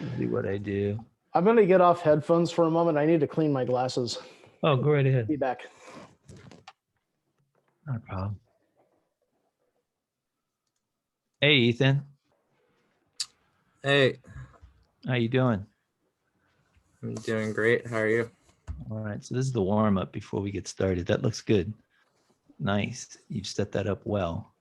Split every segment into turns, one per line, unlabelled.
Let's see what I do.
I'm going to get off headphones for a moment. I need to clean my glasses.
Oh, go right ahead.
Be back.
Not a problem. Hey, Ethan.
Hey.
How you doing?
I'm doing great. How are you?
All right. So this is the warm-up before we get started. That looks good. Nice. You've set that up well.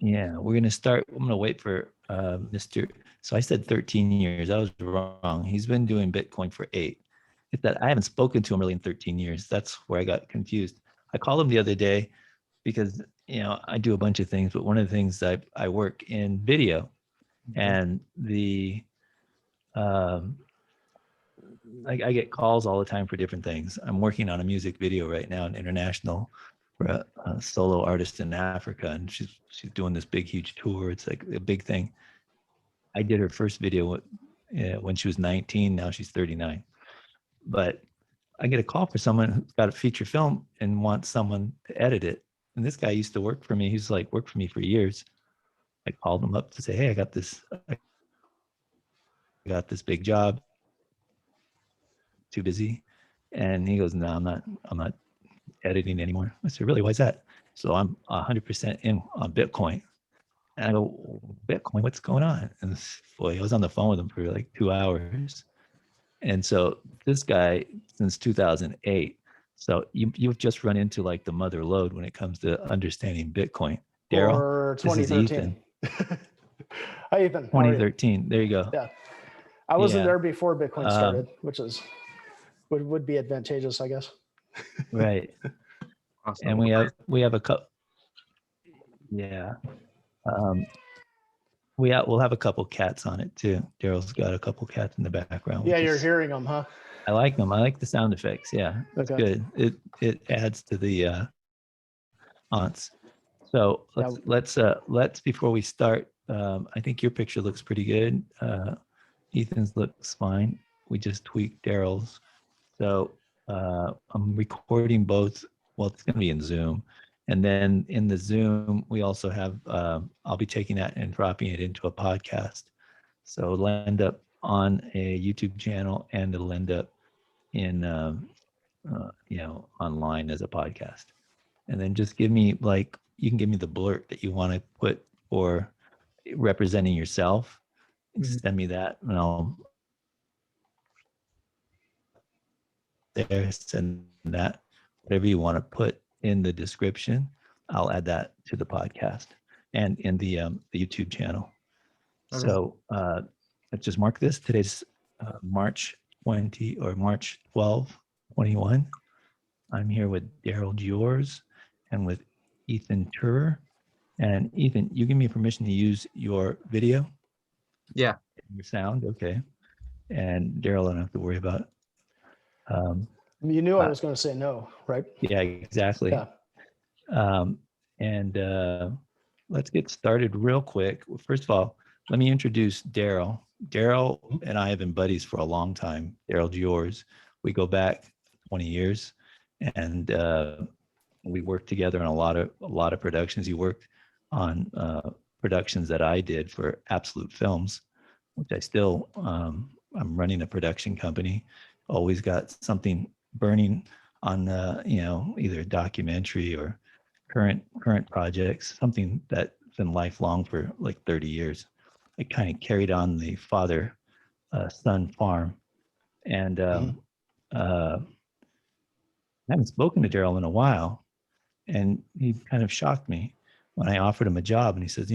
Yeah, we're going to start. I'm going to wait for Mr. So I said 13 years. I was wrong. He's been doing Bitcoin for 8. It's that I haven't spoken to him really in 13 years. That's where I got confused. I called him the other day because, I do a bunch of things, but one of the things I work in video, and I get calls all the time for different things. I'm working on a music video right now, an international, for a solo artist in Africa, and she's doing this big, huge tour. It's like a big thing. I did her first video when she was 19. Now she's 39. But I get a call for someone who's got a feature film and wants someone to edit it. And this guy used to work for me. He's like worked for me for years. I called him up to say, hey, I got this big job. Too busy. And he goes, no, I'm not editing anymore. I said, really, why is that? So I'm 100% in on Bitcoin. And I go, Bitcoin, what's going on? And boy, I was on the phone with him for like 2 hours. And so this guy, since 2008, so you've just run into like the mother lode when it comes to understanding Bitcoin. Darryl, this is Ethan.
Hi, Ethan.
2013. There you go.
Yeah. I wasn't there before Bitcoin started, which would be advantageous, I guess.
Right.
Awesome.
And we have a couple. Yeah. We'll have a couple cats on it too. Daryl's got a couple cats in the background.
Yeah, you're hearing them, huh?
I like them. I like the sound effects. Yeah, it's good. It adds to the aunts. So let's before we start. I think your picture looks pretty good. Ethan's looks fine. We just tweaked Daryl's. So I'm recording both. Well, it's going to be in Zoom. And then in the Zoom, we also have, I'll be taking that and dropping it into a podcast. So it'll end up on a YouTube channel and it'll end up in, online as a podcast. And then just give me you can give me the blurt that you want to put for representing yourself. Send me that and I'll send that, whatever you want to put in the description, I'll add that to the podcast and in the YouTube channel. Okay. So let's just mark this. Today's March 20 or March 12, 21. I'm here with Darryl Giors and with Ethan Turer. And Ethan, you give me permission to use your video?
Yeah.
Your sound, okay. And Darryl, I don't have to worry about it.
You knew I was going to say no, right?
Yeah, exactly. Yeah. Let's get started real quick. First of all, let me introduce Darryl. Darryl and I have been buddies for a long time. Darryl Giors. We go back 20 years, and we worked together on a lot of productions. He worked on productions that I did for Absolute Films, which I still I'm running a production company. Always got something burning on either a documentary or current projects, something that's been lifelong for like 30 years. I kind of carried on the father son farm, and I haven't spoken to Darryl in a while, and he kind of shocked me when I offered him a job, and he says,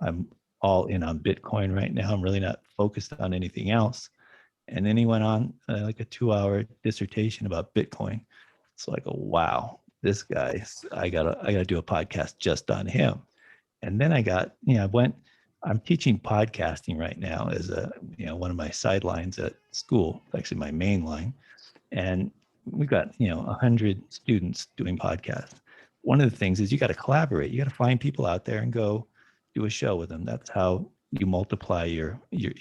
I'm all in on Bitcoin right now. I'm really not focused on anything else. And then he went on like a 2-hour dissertation about Bitcoin. So I go, wow, this guy, I gotta do a podcast just on him. And then I got, I'm teaching podcasting right now as one of my sidelines at school. It's actually my main line. And we've got, 100 students doing podcasts. One of the things is you got to collaborate. You got to find people out there and go do a show with them. That's how you multiply your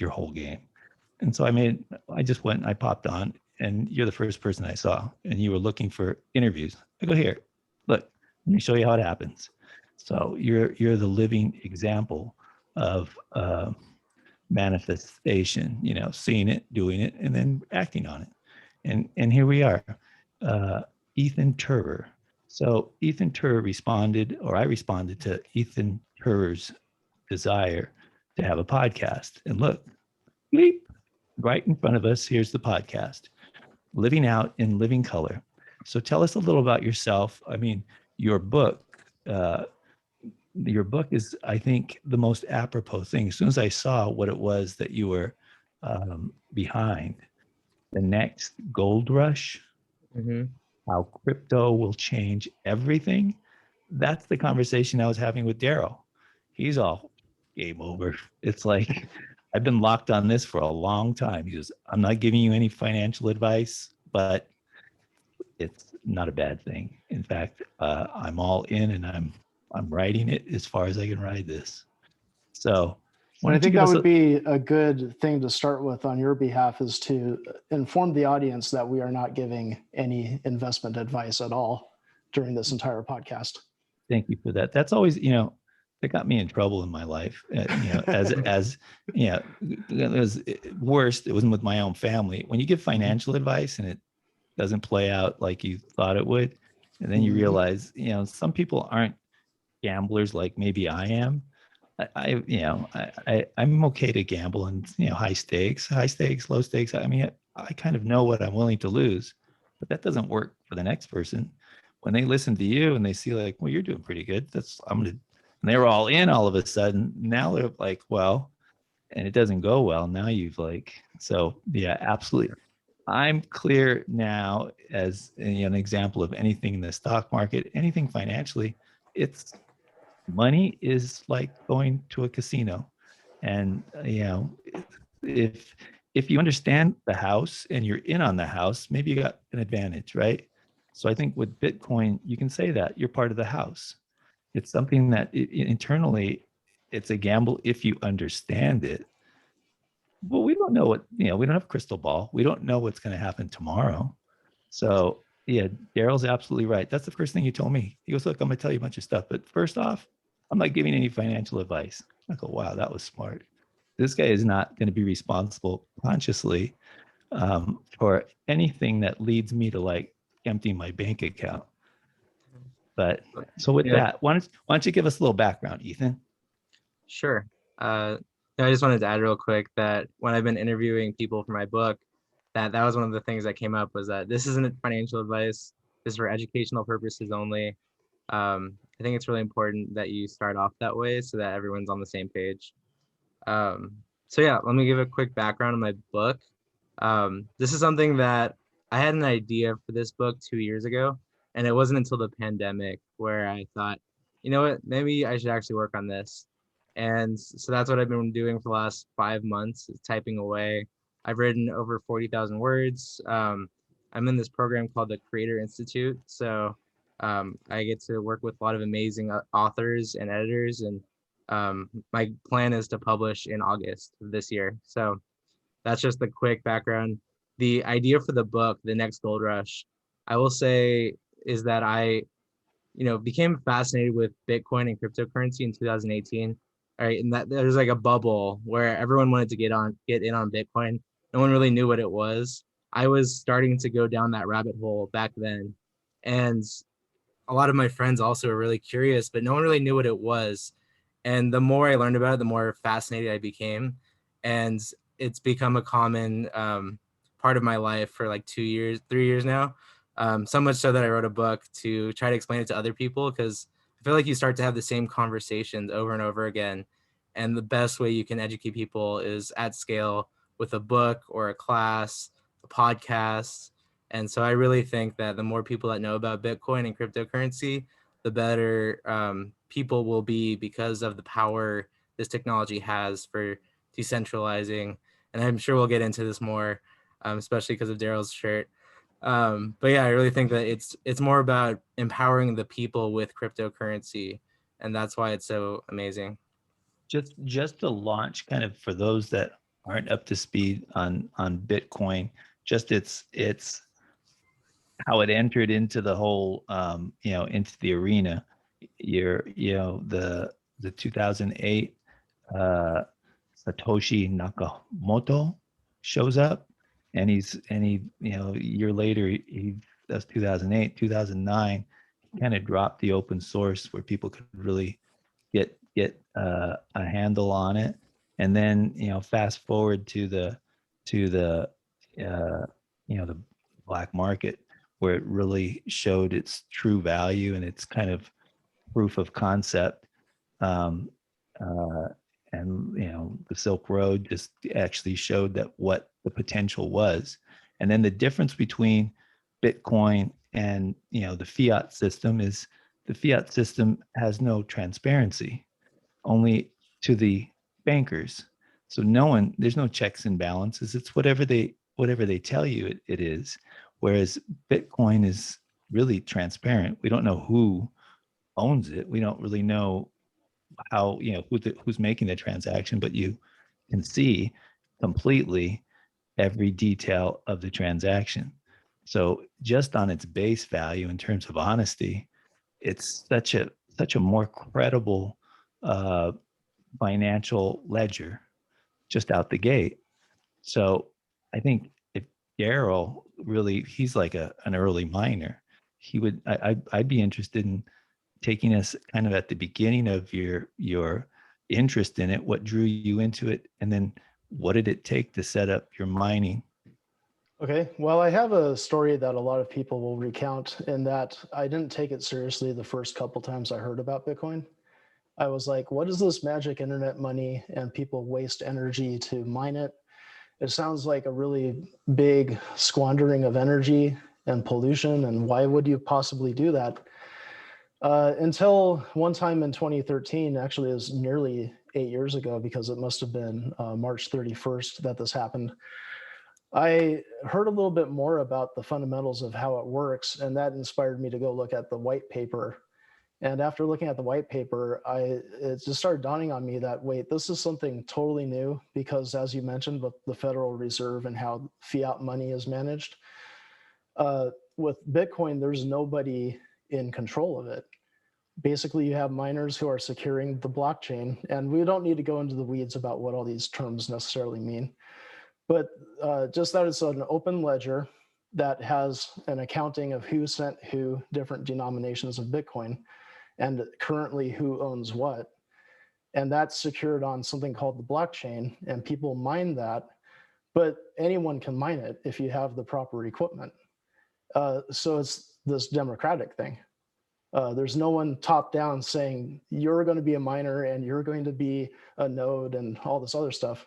whole game. And so I popped on, and you're the first person I saw, and you were looking for interviews. I go, here, look, let me show you how it happens. So you're the living example of manifestation, seeing it, doing it, and then acting on it. And here we are, Ethan Turer. So Ethan Turer responded, or I responded to Ethan Turer's desire to have a podcast. And look, bleep, right in front of us, here's the podcast, Living Out in Living Color. So tell us a little about yourself. I mean, your book, is, I think, the most apropos thing. As soon as I saw what it was that you were behind, the next gold rush, how crypto will change everything. That's the conversation I was having with Darryl. He's all game over. It's like, I've been locked on this for a long time. He goes, I'm not giving you any financial advice, but it's not a bad thing. In fact, I'm all in, and I'm riding it as far as I can ride this. So
And I think that would be a good thing to start with on your behalf, is to inform the audience that we are not giving any investment advice at all during this entire podcast.
Thank you for that. That's always, that got me in trouble in my life. As it was worst. It wasn't with my own family. When you give financial advice and it doesn't play out like you thought it would, and then you realize, some people aren't gamblers like maybe I am. I'm okay to gamble, and high stakes, low stakes. I mean, I kind of know what I'm willing to lose, but that doesn't work for the next person. When they listen to you and they see like, well, you're doing pretty good. And they were all in all of a sudden. Now they're like, well, and it doesn't go well. Now you've so yeah, absolutely. I'm clear now as an example of anything in the stock market, anything financially. It's money is like going to a casino, and if you understand the house and you're in on the house, maybe you got an advantage, right? So I think with Bitcoin, you can say that you're part of the house. It's something that internally, it's a gamble if you understand it. But we don't know we don't have a crystal ball. We don't know what's going to happen tomorrow. So yeah, Darryl's absolutely right. That's the first thing he told me. He goes, look, I'm going to tell you a bunch of stuff, but first off, I'm not giving any financial advice. I go, wow, that was smart. This guy is not going to be responsible consciously for anything that leads me to emptying my bank account. But so with that, why don't you give us a little background, Ethan?
Sure. I just wanted to add real quick that when I've been interviewing people for my book, that was one of the things that came up, was that this isn't financial advice. This is for educational purposes only. I think it's really important that you start off that way so that everyone's on the same page. So yeah, let me give a quick background on my book. This is something that I had an idea for this book 2 years ago, and it wasn't until the pandemic where I thought, you know what, maybe I should actually work on this. And so that's what I've been doing for the last 5 months, is typing away. I've written over 40,000 words. I'm in this program called the Creator Institute. So I get to work with a lot of amazing authors and editors, and my plan is to publish in August of this year. So that's just the quick background. The idea for the book, The Next Gold Rush, I will say, is that I became fascinated with Bitcoin and cryptocurrency in 2018. All right, and that there's like a bubble where everyone wanted to get in on Bitcoin. No one really knew what it was. I was starting to go down that rabbit hole back then, and a lot of my friends also were really curious, but no one really knew what it was. And the more I learned about it, the more fascinated I became, and it's become a common part of my life for like 2 years, 3 years now. So much so that I wrote a book to try to explain it to other people, because I feel like you start to have the same conversations over and over again. And the best way you can educate people is at scale with a book or a class, a podcast. And so I really think that the more people that know about Bitcoin and cryptocurrency, the better people will be, because of the power this technology has for decentralizing. And I'm sure we'll get into this more, especially because of Darryl's shirt. But yeah, I really think that it's more about empowering the people with cryptocurrency, and that's why it's so amazing.
Just to launch, kind of for those that aren't up to speed on Bitcoin, just it's how it entered into the whole into the arena. the 2008 uh, Satoshi Nakamoto shows up, and he a year later, that's 2008, 2009, he kind of dropped the open source where people could really get a handle on it. And then fast forward to the the black market, where it really showed its true value and its kind of proof of concept. um, uh, and the Silk Road just actually showed that what the potential was. And then the difference between Bitcoin and the fiat system is the fiat system has no transparency, only to the bankers. So there's no checks and balances. It's whatever they tell you it is. Whereas Bitcoin is really transparent. We don't know who owns it. We don't really know how who's making the transaction, but you can see completely every detail of the transaction. So just on its base value in terms of honesty, it's such a more credible uh, financial ledger just out the gate. So I think if Darryl really, he's like an early miner. I'd be interested in taking us kind of at the beginning of your interest in it. What drew you into it, and then what did it take to set up your mining?
Okay, well, I have a story that a lot of people will recount in that I didn't take it seriously the first couple times I heard about Bitcoin. I was like, what is this magic internet money? And people waste energy to mine it. It sounds like a really big squandering of energy and pollution. And why would you possibly do that? Until one time in 2013, actually, it was nearly 8 years ago, because it must have been March 31st that this happened. I heard a little bit more about the fundamentals of how it works, and that inspired me to go look at the white paper. And after looking at the white paper, it just started dawning on me that, wait, this is something totally new, because as you mentioned, with the Federal Reserve and how fiat money is managed, with Bitcoin, there's nobody in control of it. Basically, you have miners who are securing the blockchain, and we don't need to go into the weeds about what all these terms necessarily mean, but just that it's an open ledger that has an accounting of who sent who different denominations of Bitcoin, and currently who owns what. And that's secured on something called the blockchain, and people mine that, but anyone can mine it if you have the proper equipment. So it's this democratic thing. There's no one top down saying you're going to be a miner and you're going to be a node and all this other stuff.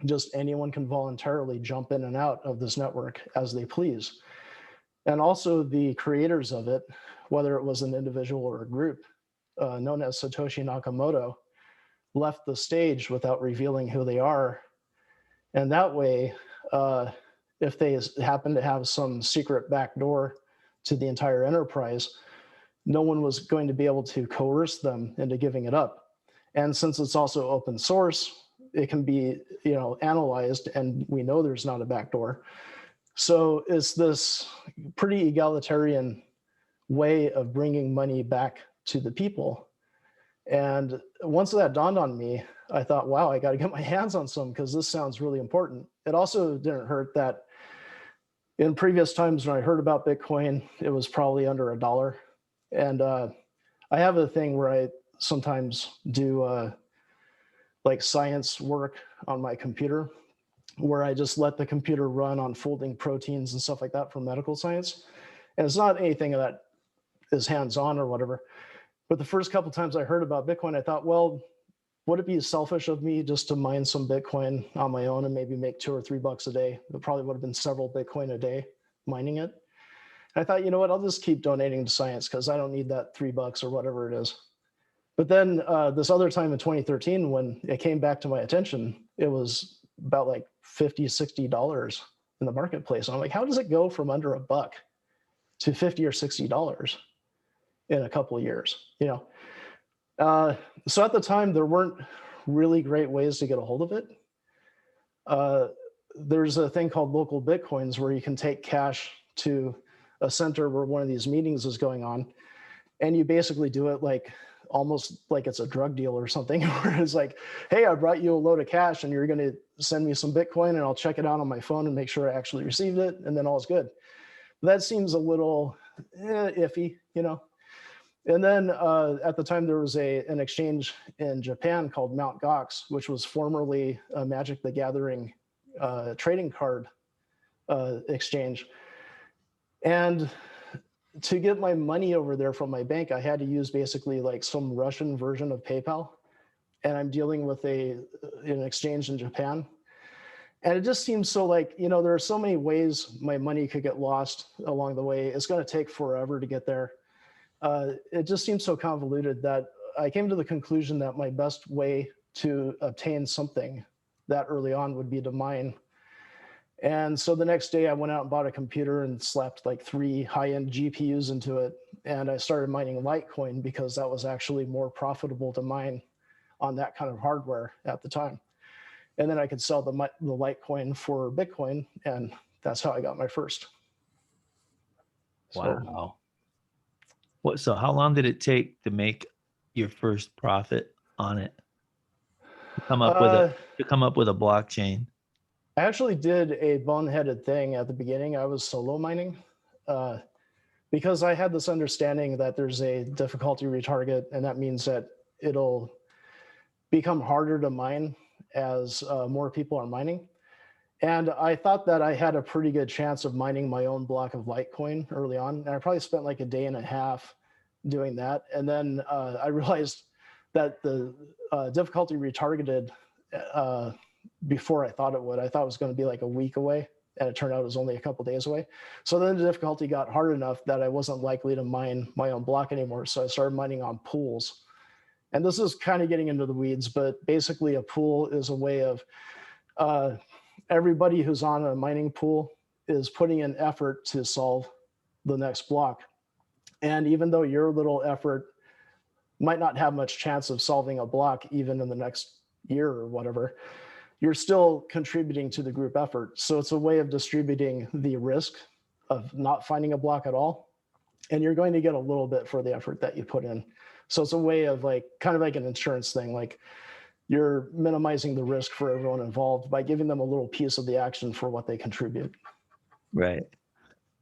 Just anyone can voluntarily jump in and out of this network as they please. And also the creators of it, whether it was an individual or a group, known as Satoshi Nakamoto, left the stage without revealing who they are. And that way, if they happen to have some secret backdoor to the entire enterprise, no one was going to be able to coerce them into giving it up. And since it's also open source, it can be analyzed, and we know there's not a backdoor. So it's this pretty egalitarian way of bringing money back to the people. And once that dawned on me, I thought, wow, I got to get my hands on some, because this sounds really important. It also didn't hurt that in previous times when I heard about Bitcoin, it was probably under $1. And I have a thing where I sometimes do like science work on my computer, where I just let the computer run on folding proteins and stuff like that for medical science. And it's not anything that is hands-on or whatever. But the first couple times I heard about Bitcoin, I thought, well, would it be selfish of me just to mine some Bitcoin on my own and maybe make $2 or $3 a day? It probably would have been several Bitcoin a day mining it. And I thought, you know what, I'll just keep donating to science, because I don't need that $3 or whatever it is. But then this other time in 2013, when it came back to my attention, it was about like $50, $60 in the marketplace. And I'm like, how does it go from under $1 to $50 or $60 in a couple of years? So at the time, there weren't really great ways to get a hold of it. There's a thing called local Bitcoins, where you can take cash to a center where one of these meetings is going on, And you basically do it like almost like it's a drug deal or something, where it's like, hey, I brought you a load of cash and you're going to send me some Bitcoin and I'll check it out on my phone and make sure I actually received it. And then all's good. That seems a little iffy, you know? And then at the time there was an exchange in Japan called Mt. Gox, which was formerly a Magic the Gathering trading card exchange. And to get my money over there from my bank, I had to use basically like some Russian version of PayPal. And I'm dealing with an exchange in Japan. And it just seems so like, you know, there are so many ways my money could get lost along the way. It's going to take forever to get there. It just seems so convoluted that I came to the conclusion that my best way to obtain something that early on would be to mine. And so the next day I went out and bought a computer and slapped like 3 high-end GPUs into it. And I started mining Litecoin because that was actually more profitable to mine on that kind of hardware at the time. And then I could sell the Litecoin for Bitcoin. And that's how I got my first.
Wow. So how long did it take to make your first profit on it? To come up with a blockchain?
I actually did a boneheaded thing at the beginning. I was solo mining because I had this understanding that there's a difficulty retarget, and that means that it'll become harder to mine as more people are mining. And I thought that I had a pretty good chance of mining my own block of Litecoin early on. And I probably spent like a day and a half doing that. And then I realized that the difficulty retargeted before I thought it would. I thought it was going to be like a week away, and it turned out it was only a couple days away. So then the difficulty got hard enough that I wasn't likely to mine my own block anymore. So I started mining on pools. And this is kind of getting into the weeds, but basically a pool is a way of everybody who's on a mining pool is putting in effort to solve the next block. And even though your little effort might not have much chance of solving a block even in the next year or whatever, you're still contributing to the group effort. So it's a way of distributing the risk of not finding a block at all. And you're going to get a little bit for the effort that you put in. So it's a way of like, kind of like an insurance thing. Like you're minimizing the risk for everyone involved by giving them a little piece of the action for what they contribute.
Right.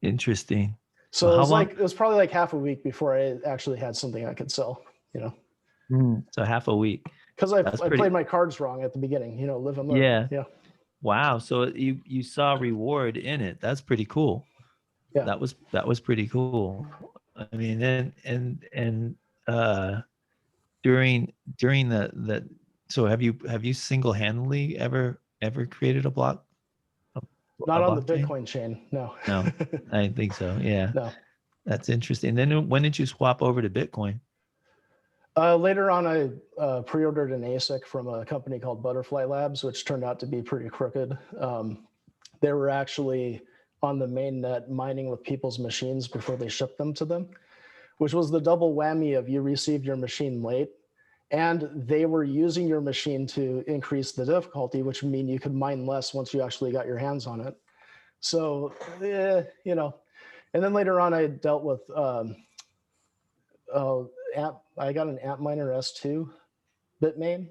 Interesting.
So it was probably like half a week before I actually had something I could sell, you know?
So half a week.
Because I played my cards wrong at the beginning, you know, live and learn. Yeah.
Wow. So you saw reward in it. That's pretty cool.
Yeah.
That was pretty cool. I mean, and during the so have you single-handedly ever created a block?
Not on the Bitcoin chain. No.
No, I think so. Yeah.
No.
That's interesting. And then when did you swap over to Bitcoin?
Later on, I pre-ordered an ASIC from a company called Butterfly Labs, which turned out to be pretty crooked. They were actually on the mainnet mining with people's machines before they shipped them to them, which was the double whammy of you received your machine late, and they were using your machine to increase the difficulty, which would mean you could mine less once you actually got your hands on it. So, you know, and then later on, I dealt with I got an Antminer S2, Bitmain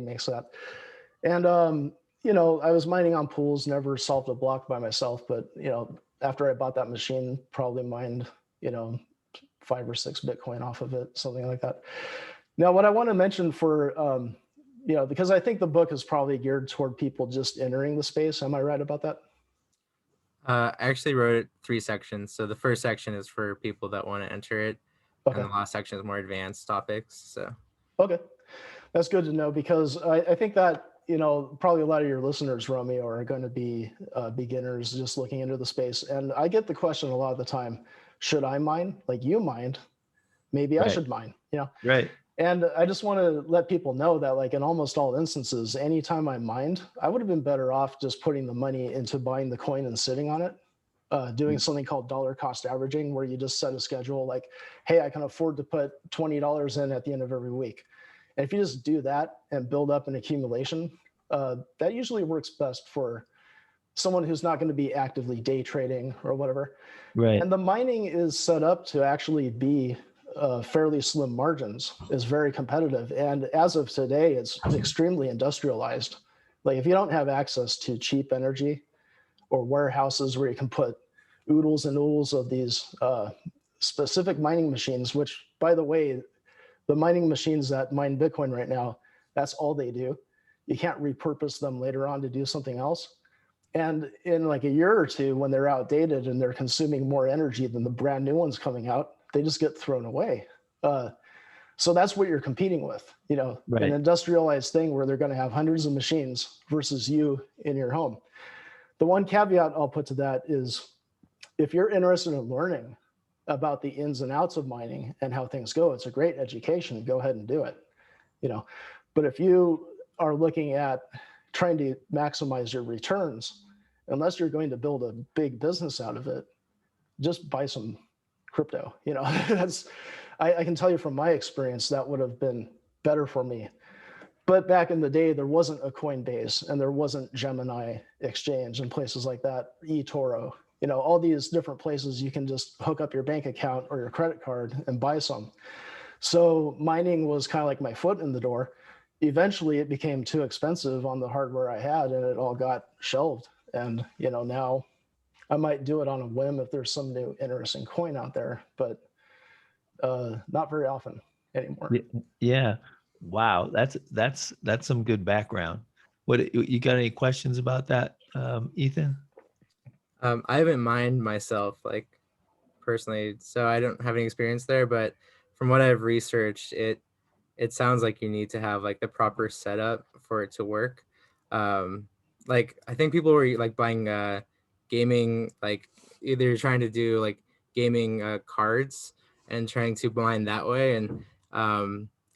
makes that. And, you know, I was mining on pools, never solved a block by myself, but, you know, after I bought that machine, probably mined, you know, 5 or 6 Bitcoin off of it, something like that. Now, what I want to mention for, you know, because I think the book is probably geared toward people just entering the space. Am I right about that?
I actually wrote 3 sections. So the first section is for people that want to enter it. Okay. And the last section is more advanced topics. So
okay, that's good to know, because I think that, you know, probably a lot of your listeners, Romeo, are going to be beginners just looking into the space. And I get the question a lot of the time, should I mine? Like you mined, maybe I should mine, you know?
Right.
And I just want to let people know that, like, in almost all instances, anytime I mined, I would have been better off just putting the money into buying the coin and sitting on it. Doing something called dollar cost averaging, where you just set a schedule like, hey, I can afford to put $20 in at the end of every week. And if you just do that and build up an accumulation, that usually works best for someone who's not going to be actively day trading or whatever.
Right.
And the mining is set up to actually be fairly slim margins is very competitive. And as of today, it's extremely industrialized. Like if you don't have access to cheap energy or warehouses where you can put oodles and oodles of these specific mining machines, which by the way, the mining machines that mine Bitcoin right now, that's all they do. You can't repurpose them later on to do something else. And in like a year or two, when they're outdated and they're consuming more energy than the brand new ones coming out, they just get thrown away. So that's what you're competing with, you know,
Right.
an industrialized thing where they're going to have hundreds of machines versus you in your home. The one caveat I'll put to that is if you're interested in learning about the ins and outs of mining and how things go, it's a great education. Go ahead and do it, you know. But if you are looking at trying to maximize your returns, unless you're going to build a big business out of it, just buy some crypto. You know, that's I can tell you from my experience that would have been better for me. But back in the day, there wasn't a Coinbase and there wasn't Gemini Exchange and places like that, eToro, you know, all these different places you can just hook up your bank account or your credit card and buy some. So mining was kind of like my foot in the door. Eventually it became too expensive on the hardware I had and it all got shelved. And, you know, now I might do it on a whim if there's some new interesting coin out there, but not very often anymore.
Yeah. Wow. That's some good background. What you got any questions about that, Ethan?
I haven't mined myself, like personally, so I don't have any experience there. But from what I've researched, it sounds like you need to have like the proper setup for it to work. Like I think people were like buying gaming, like either trying to do like gaming cards and trying to mine that way, and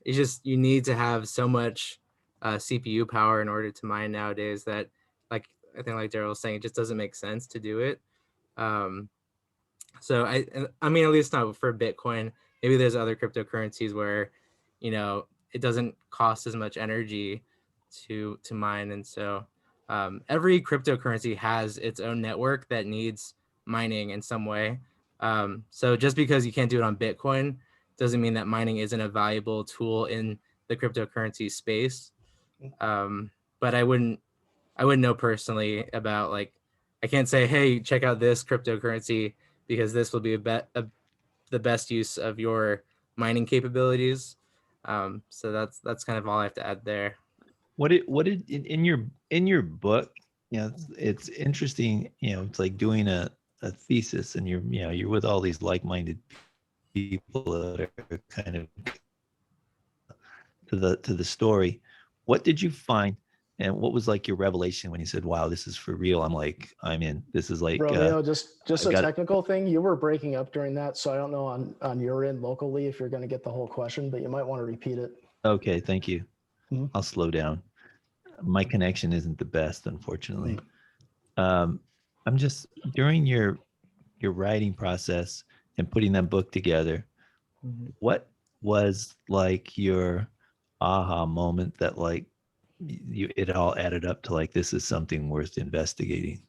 it's just you need to have so much CPU power in order to mine nowadays that, like I think like Darryl was saying, it just doesn't make sense to do it. So I mean, at least not for Bitcoin. Maybe there's other cryptocurrencies where, you know, it doesn't cost as much energy to mine, and so every cryptocurrency has its own network that needs mining in some way. So just because you can't do it on Bitcoin doesn't mean that mining isn't a valuable tool in the cryptocurrency space. But I wouldn't know personally about, like, I can't say, hey, check out this cryptocurrency because this will be the best use of your mining capabilities. So that's kind of all I have to add there.
What did in your book, you know, it's interesting, you know, it's like doing a thesis and you're with all these like-minded people that are kind of to the story. What did you find and what was like your revelation when you said, wow, this is for real? I'm in. This is like
Romeo, just a technical thing. You were breaking up during that, so I don't know on your end locally if you're going to get the whole question, but you might want to repeat it.
Okay, thank you.
Mm-hmm.
I'll slow down. My connection isn't the best, unfortunately.
Mm-hmm.
I'm just during your writing process and putting that book together, what was like your aha moment that like it all added up to like this is something worth investigating?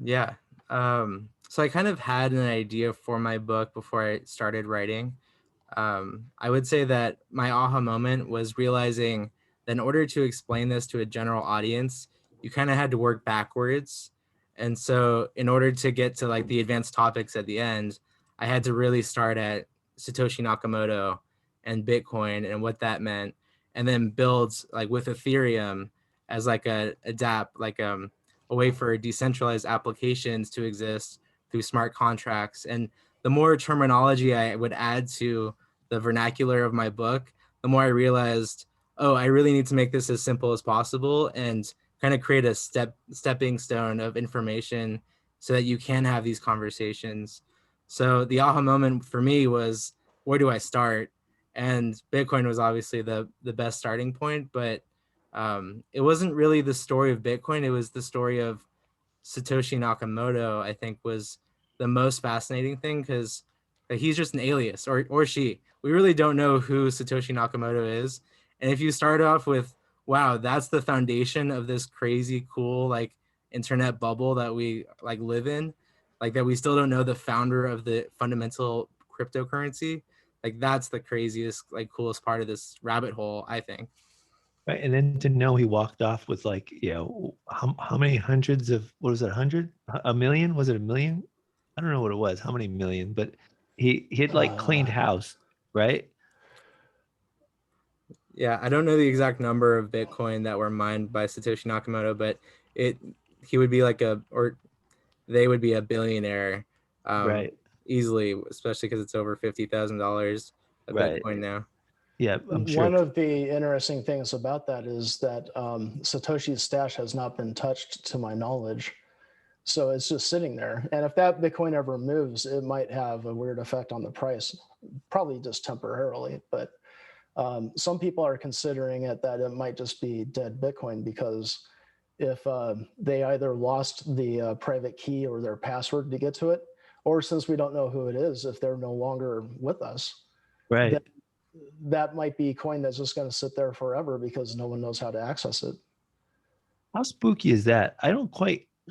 Yeah. So I kind of had an idea for my book before I started writing. I would say that my aha moment was realizing that in order to explain this to a general audience, you kind of had to work backwards. And so in order to get to like the advanced topics at the end, I had to really start at Satoshi Nakamoto and Bitcoin and what that meant, and then build like with Ethereum as like a way for decentralized applications to exist through smart contracts. And the more terminology I would add to the vernacular of my book, the more I realized, oh, I really need to make this as simple as possible and kind of create a stepping stone of information so that you can have these conversations. So the aha moment for me was, where do I start? And Bitcoin was obviously the best starting point, but it wasn't really the story of Bitcoin. It was the story of Satoshi Nakamoto, I think, was the most fascinating thing because he's just an alias, or she. We really don't know who Satoshi Nakamoto is. And if you start off with, wow, that's the foundation of this crazy cool like internet bubble that we like live in, like that we still don't know the founder of the fundamental cryptocurrency. Like that's the craziest, like coolest part of this rabbit hole, I think.
Right. And then to know he walked off with like, how many hundreds of, what was it, 100? A million? Was it a million? I don't know what it was, how many million, but he had like cleaned house, right?
Yeah, I don't know the exact number of Bitcoin that were mined by Satoshi Nakamoto, but he would be like or they would be a billionaire
Right.
easily, especially because it's over $50,000 a
Right.
Bitcoin now.
Yeah, I'm sure.
One of the interesting things about that is that Satoshi's stash has not been touched to my knowledge. So it's just sitting there. And if that Bitcoin ever moves, it might have a weird effect on the price, probably just temporarily. But some people are considering it that it might just be dead Bitcoin, because if they either lost the private key or their password to get to it, or since we don't know who it is, if they're no longer with us, then
Right.
that might be coin that's just going to sit there forever because no one knows how to access it.
How spooky is that?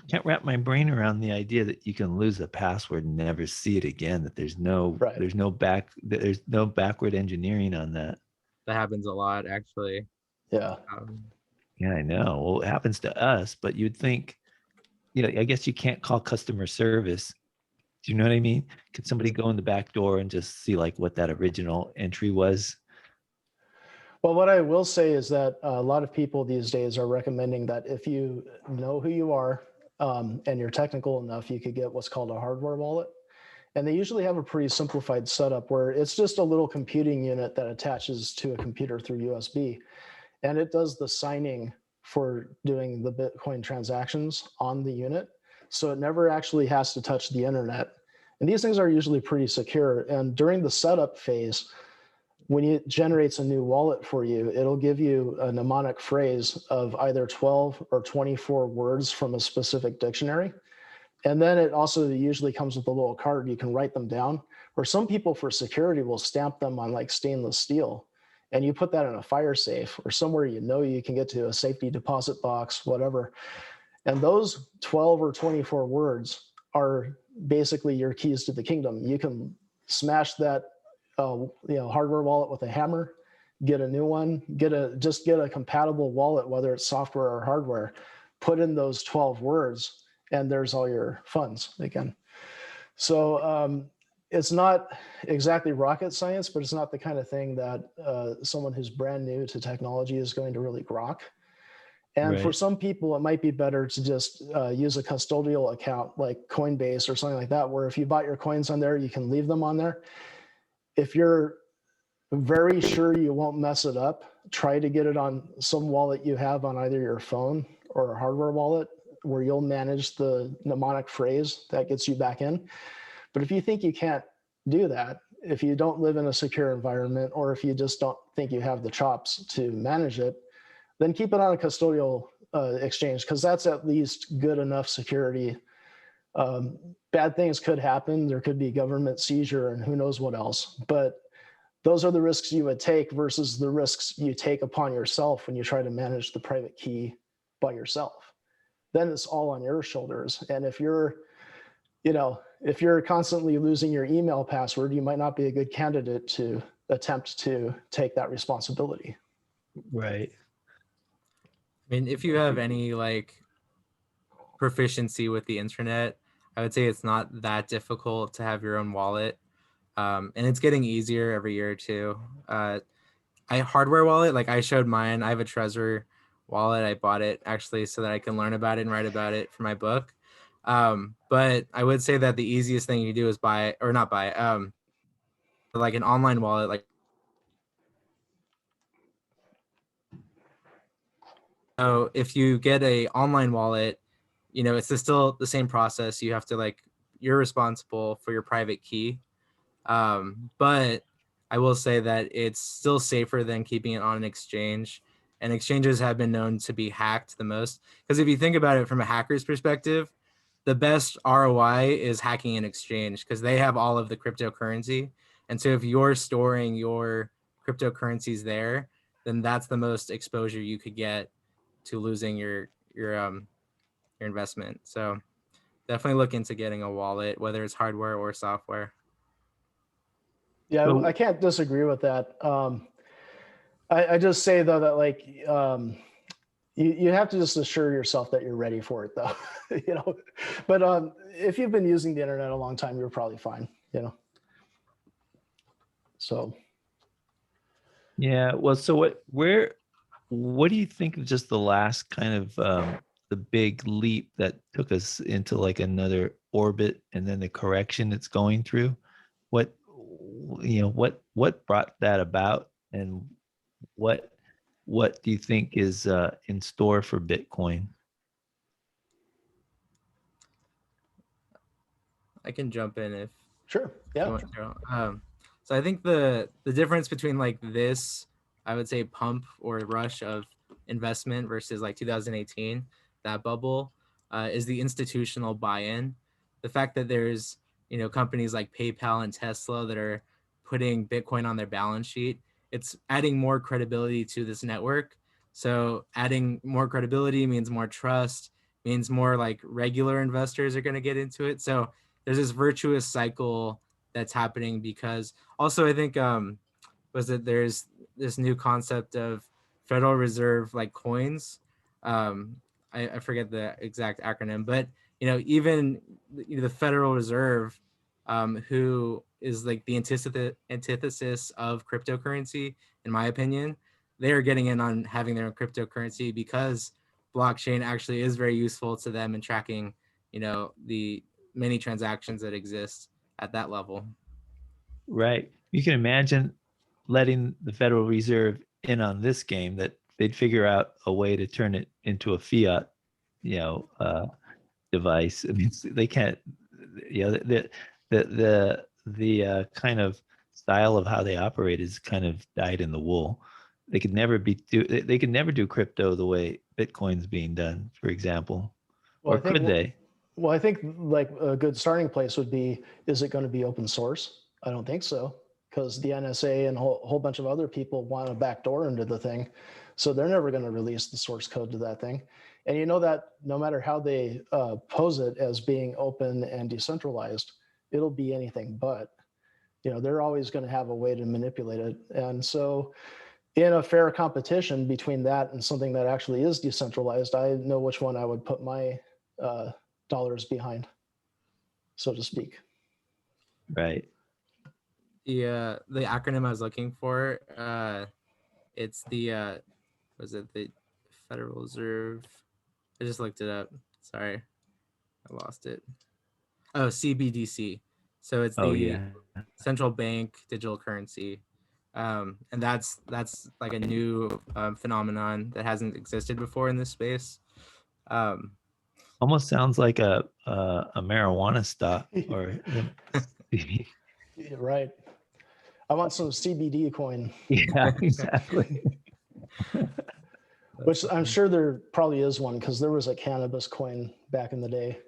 Can't wrap my brain around the idea that you can lose a password and never see it again, that there's
Right.
no backward engineering on that.
That happens a lot, actually.
Yeah.
Yeah, I know. Well, it happens to us, but you'd think, I guess you can't call customer service. Do you know what I mean? Could somebody go in the back door and just see like what that original entry was?
Well, what I will say is that a lot of people these days are recommending that if you know who you are and you're technical enough, you could get what's called a hardware wallet. And they usually have a pretty simplified setup where it's just a little computing unit that attaches to a computer through USB. And it does the signing for doing the Bitcoin transactions on the unit. So it never actually has to touch the internet. And these things are usually pretty secure. And during the setup phase, when it generates a new wallet for you, it'll give you a mnemonic phrase of either 12 or 24 words from a specific dictionary. And then it also usually comes with a little card. You can write them down, or some people for security will stamp them on like stainless steel. And you put that in a fire safe or somewhere you can get to, a safety deposit box, whatever. And those 12 or 24 words are basically your keys to the kingdom. You can smash that hardware wallet with a hammer, get a new one, get a compatible wallet, whether it's software or hardware, put in those 12 words, and there's all your funds again. So it's not exactly rocket science, but it's not the kind of thing that someone who's brand new to technology is going to really grok. And for
Right.
some people, it might be better to just use a custodial account like Coinbase or something like that, where if you bought your coins on there, you can leave them on there. If you're very sure you won't mess it up, try to get it on some wallet you have on either your phone or a hardware wallet where you'll manage the mnemonic phrase that gets you back in. But if you think you can't do that, if you don't live in a secure environment, or if you just don't think you have the chops to manage it, then keep it on a custodial exchange, because that's at least good enough security. Bad things could happen. There could be government seizure and who knows what else. But those are the risks you would take versus the risks you take upon yourself when you try to manage the private key by yourself. Then it's all on your shoulders. And if you're constantly losing your email password, you might not be a good candidate to attempt to take that responsibility.
Right.
I mean, if you have any like proficiency with the internet, I would say it's not that difficult to have your own wallet. And it's getting easier every year or two. Hardware wallet, like I showed mine. I have a Trezor wallet. I bought it actually so that I can learn about it and write about it for my book. But I would say that the easiest thing you do is like an online wallet. Like, so if you get a online wallet, it's still the same process. You have to you're responsible for your private key. But I will say that it's still safer than keeping it on an exchange. And exchanges have been known to be hacked the most. Because if you think about it from a hacker's perspective, the best ROI is hacking an exchange because they have all of the cryptocurrency. And so if you're storing your cryptocurrencies there, then that's the most exposure you could get to losing your investment. So definitely look into getting a wallet, whether it's hardware or software.
Yeah,
So-
I can't disagree with that. I just say though that like you have to just assure yourself that you're ready for it though, you know. But if you've been using the internet a long time, you're probably fine, you know. So
Yeah. Well, so what do you think of just the last kind of the big leap that took us into like another orbit and then the correction it's going through? What what brought that about, and what what do you think is in store for Bitcoin?
I can jump in if
sure,
you
yeah,
want, Daryl. So I think the difference between like this, I would say, pump or rush of investment versus like 2018, that bubble, is the institutional buy-in. The fact that there's, you know, companies like PayPal and Tesla that are putting Bitcoin on their balance sheet, it's adding more credibility to this network. So adding more credibility means more trust, means more like regular investors are going to get into it. So there's this virtuous cycle that's happening, because also I think was that there's this new concept of Federal Reserve like coins. I forget the exact acronym, but you know, even the Federal Reserve, who is like the antithesis of cryptocurrency, in my opinion, they are getting in on having their own cryptocurrency because blockchain actually is very useful to them in tracking, you know, the many transactions that exist at that level.
Right. You can imagine letting the Federal Reserve in on this game, that they'd figure out a way to turn it into a fiat, device. I mean, they can't, the kind of style of how they operate is kind of dyed in the wool. They could never they could never do crypto the way Bitcoin's being done, for example.
well,
Or could they?
Well, I think like a good starting place would be, is it going to be open source? I don't think so, because the NSA and a whole bunch of other people want a backdoor into the thing. So they're never going to release the source code to that thing. And you know that no matter how they pose it as being open and decentralized, it'll be anything but. You know, they're always going to have a way to manipulate it. And so in a fair competition between that and something that actually is decentralized, I know which one I would put my dollars behind, so to speak.
Right.
The acronym I was looking for, it's the was it the Federal Reserve? I just looked it up. Sorry, I lost it. Oh, CBDC. So it's
Oh
the
yeah.
central bank digital currency, and that's like a new phenomenon that hasn't existed before in this space. Um,
Almost sounds like a marijuana stock or
Yeah, right. I want some CBD coin,
yeah, exactly.
which I'm sure there probably is one, because there was a cannabis coin back in the day.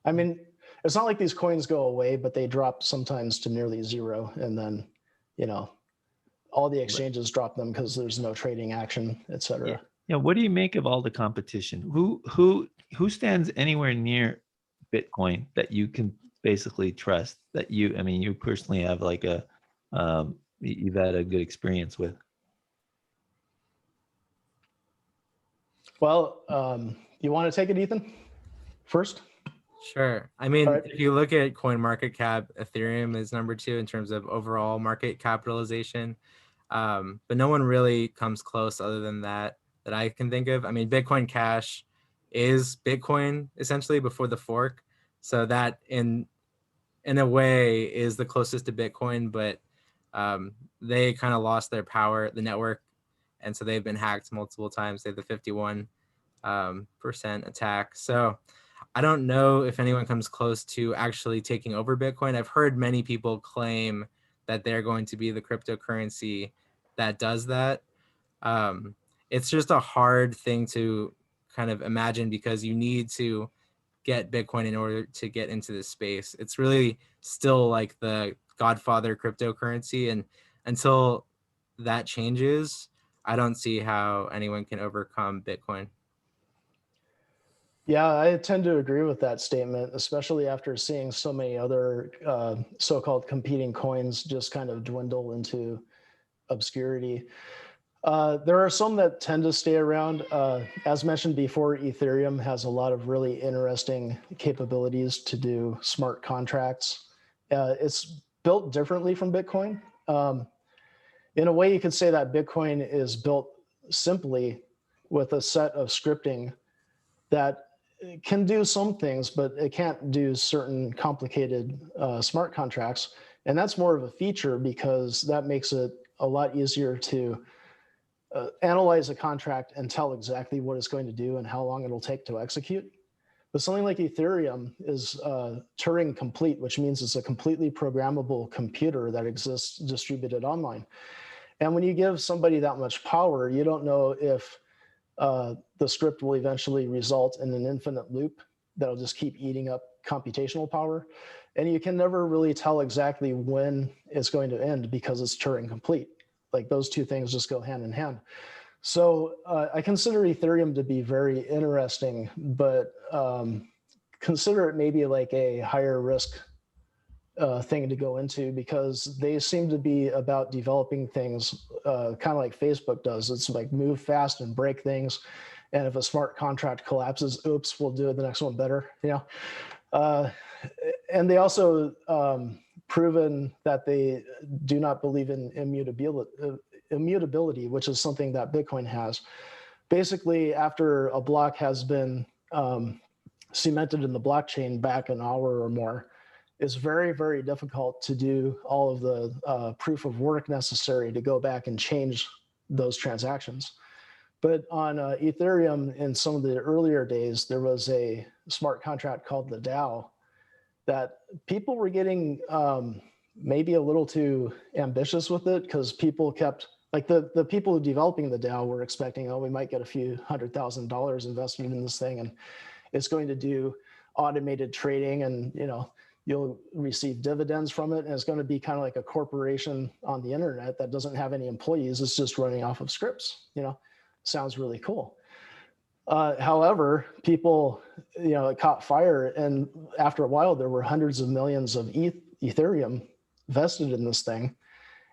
I mean, it's not like these coins go away, but they drop sometimes to nearly zero. And then, you know, all the exchanges drop them because there's no trading action, et cetera.
Yeah, what do you make of all the competition? Who stands anywhere near Bitcoin that you can basically trust, that I mean, you personally have like you've had a good experience with?
Well, you want to take it, Ethan, first?
Sure. I mean,
All right.
if you look at coin market cap, Ethereum is number 2 in terms of overall market capitalization. But no one really comes close other than that I can think of. I mean, Bitcoin Cash is Bitcoin essentially before the fork. So that in a way is the closest to Bitcoin, but they kind of lost their power, the network. And so they've been hacked multiple times. They have the 51% attack. So I don't know if anyone comes close to actually taking over Bitcoin. I've heard many people claim that they're going to be the cryptocurrency that does that. It's just a hard thing to kind of imagine, because you need to get Bitcoin in order to get into this space. It's really still like the godfather cryptocurrency. And until that changes, I don't see how anyone can overcome Bitcoin.
Yeah, I tend to agree with that statement, especially after seeing so many other so-called competing coins just kind of dwindle into obscurity. There are some that tend to stay around. As mentioned before, Ethereum has a lot of really interesting capabilities to do smart contracts. It's built differently from Bitcoin. In a way, you could say that Bitcoin is built simply with a set of scripting that can do some things, but it can't do certain complicated smart contracts. And that's more of a feature because that makes it a lot easier to analyze a contract and tell exactly what it's going to do and how long it'll take to execute. But something like Ethereum is Turing complete, which means it's a completely programmable computer that exists distributed online. And when you give somebody that much power, you don't know if the script will eventually result in an infinite loop that'll just keep eating up computational power. And you can never really tell exactly when it's going to end because it's Turing complete. Like those two things just go hand in hand. So I consider Ethereum to be very interesting, but consider it maybe like a higher risk thing to go into because they seem to be about developing things kind of like Facebook does. It's like move fast and break things. And if a smart contract collapses, oops, we'll do the next one better, you know? And they also proven that they do not believe in immutability, which is something that Bitcoin has. Basically, after a block has been cemented in the blockchain back an hour or more, it's very, very difficult to do all of the proof of work necessary to go back and change those transactions. But on Ethereum, in some of the earlier days, there was a smart contract called the DAO that people were getting maybe a little too ambitious with it because people kept, like the people developing the DAO were expecting, oh, we might get a few $100,000 invested in this thing and it's going to do automated trading and, you know, you'll receive dividends from it. And it's going to be kind of like a corporation on the internet that doesn't have any employees. It's just running off of scripts, you know, sounds really cool. However, people, you know, it caught fire. And after a while, there were hundreds of millions of Ethereum vested in this thing.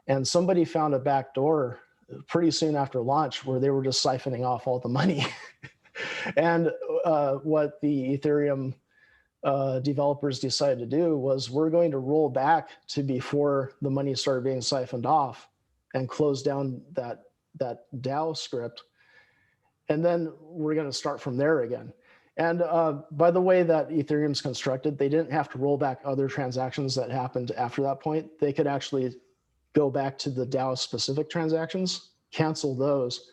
And somebody found a back door pretty soon after launch where they were just siphoning off all the money. And what the Ethereum developers decided to do was we're going to roll back to before the money started being siphoned off and close down that DAO script. And then we're going to start from there again. And by the way that Ethereum's constructed, they didn't have to roll back other transactions that happened after that point. They could actually go back to the DAO specific transactions, cancel those,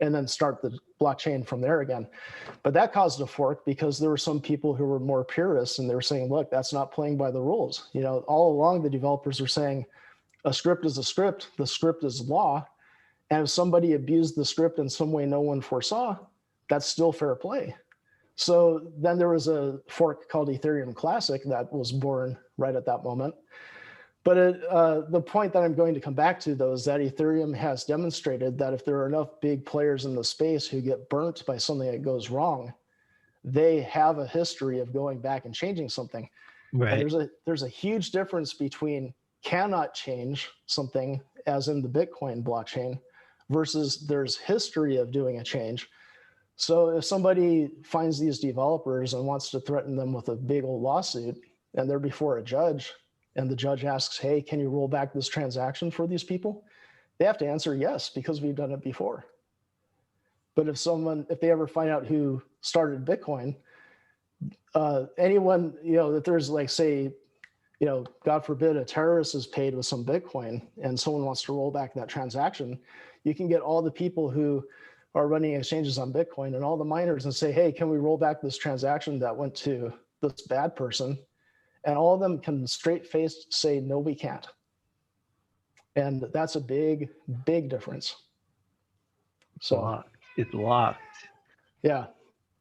and then start the blockchain from there again. But that caused a fork because there were some people who were more purists and they were saying, look, that's not playing by the rules. You know, all along the developers are saying a script is a script, the script is law. And if somebody abused the script in some way no one foresaw, that's still fair play. So then there was a fork called Ethereum Classic that was born right at that moment. But the point that I'm going to come back to, though, is that Ethereum has demonstrated that if there are enough big players in the space who get burnt by something that goes wrong, they have a history of going back and changing something.
Right.
And there's a huge difference between cannot change something, as in the Bitcoin blockchain, versus there's history of doing a change. So if somebody finds these developers and wants to threaten them with a big old lawsuit, and they're before a judge, and the judge asks, hey, can you roll back this transaction for these people? They have to answer yes, because we've done it before. But if they ever find out who started Bitcoin, anyone, you know, that there's like, say, you know, God forbid a terrorist is paid with some Bitcoin and someone wants to roll back that transaction, you can get all the people who are running exchanges on Bitcoin and all the miners and say, hey, can we roll back this transaction that went to this bad person? And all of them can straight-faced say, no, we can't. And that's a big, big difference. So
It's locked.
Yeah.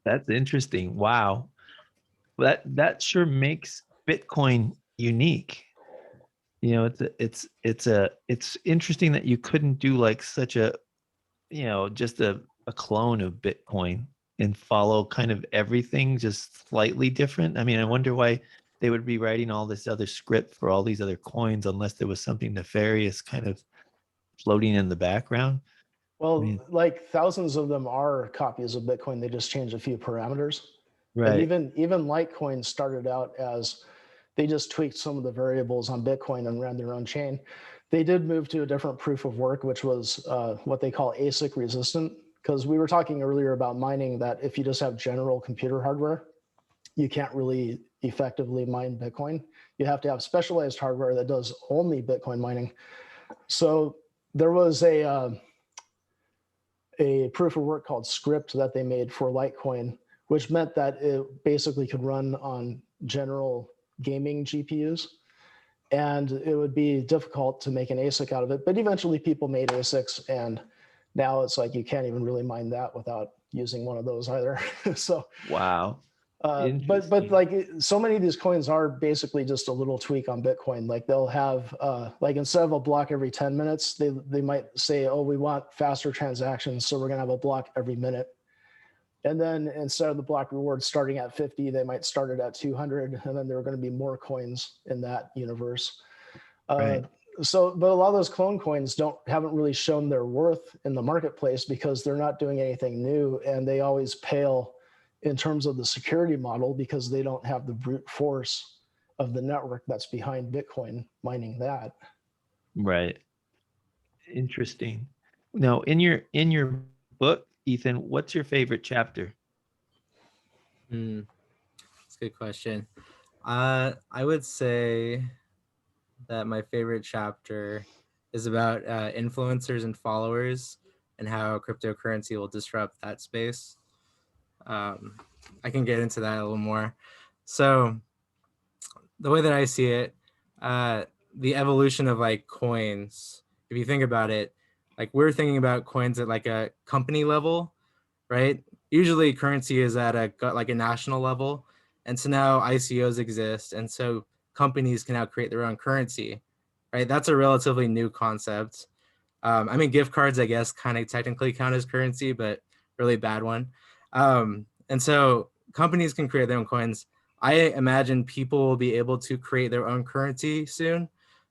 That's interesting. Wow. That sure makes Bitcoin unique. You know, it's interesting that you couldn't do like such a, you know, just a clone of Bitcoin. and follow kind of everything just slightly different? I mean, I wonder why they would be writing all this other script for all these other coins unless there was something nefarious kind of floating in the background. I
Well,
mean,
like thousands of them are copies of Bitcoin. They just change a few parameters. And
right,
even Litecoin started out as they just tweaked some of the variables on Bitcoin and ran their own chain. They did move to a different proof of work, which was what they call ASIC resistant. Because we were talking earlier about mining, that if you just have general computer hardware, you can't really effectively mine Bitcoin. You have to have specialized hardware that does only Bitcoin mining. So there was a proof of work called Script that they made for Litecoin, which meant that it basically could run on general gaming GPUs. And it would be difficult to make an ASIC out of it. But eventually people made ASICs, and now it's like you can't even really mine that without using one of those either. So
wow,
but
interesting.
like so many of these coins are basically just a little tweak on Bitcoin. Like they'll have like instead of a block every 10 minutes, they might say, oh, we want faster transactions, so we're gonna have a block every minute. And then instead of the block reward starting at 50, they might start it at 200, and then there are going to be more coins in that universe. Uh,
Right.
but a lot of those clone coins haven't really shown their worth in the marketplace because they're not doing anything new, and they always pale in terms of the security model because they don't have the brute force of the network that's behind Bitcoin mining that.
Right. Interesting. Now, in your book, Ethan, what's your favorite chapter?
That's a good question. I would say that my favorite chapter is about influencers and followers and how cryptocurrency will disrupt that space. I can get into that a little more. So the way that I see it, the evolution of like coins, if you think about it, like we're thinking about coins at like a company level, right? Usually currency is at a national level. And so now ICOs exist. And so companies can now create their own currency, right? That's a relatively new concept. I mean, gift cards, I guess, kind of technically count as currency, but really bad one. And so companies can create their own coins. I imagine people will be able to create their own currency soon.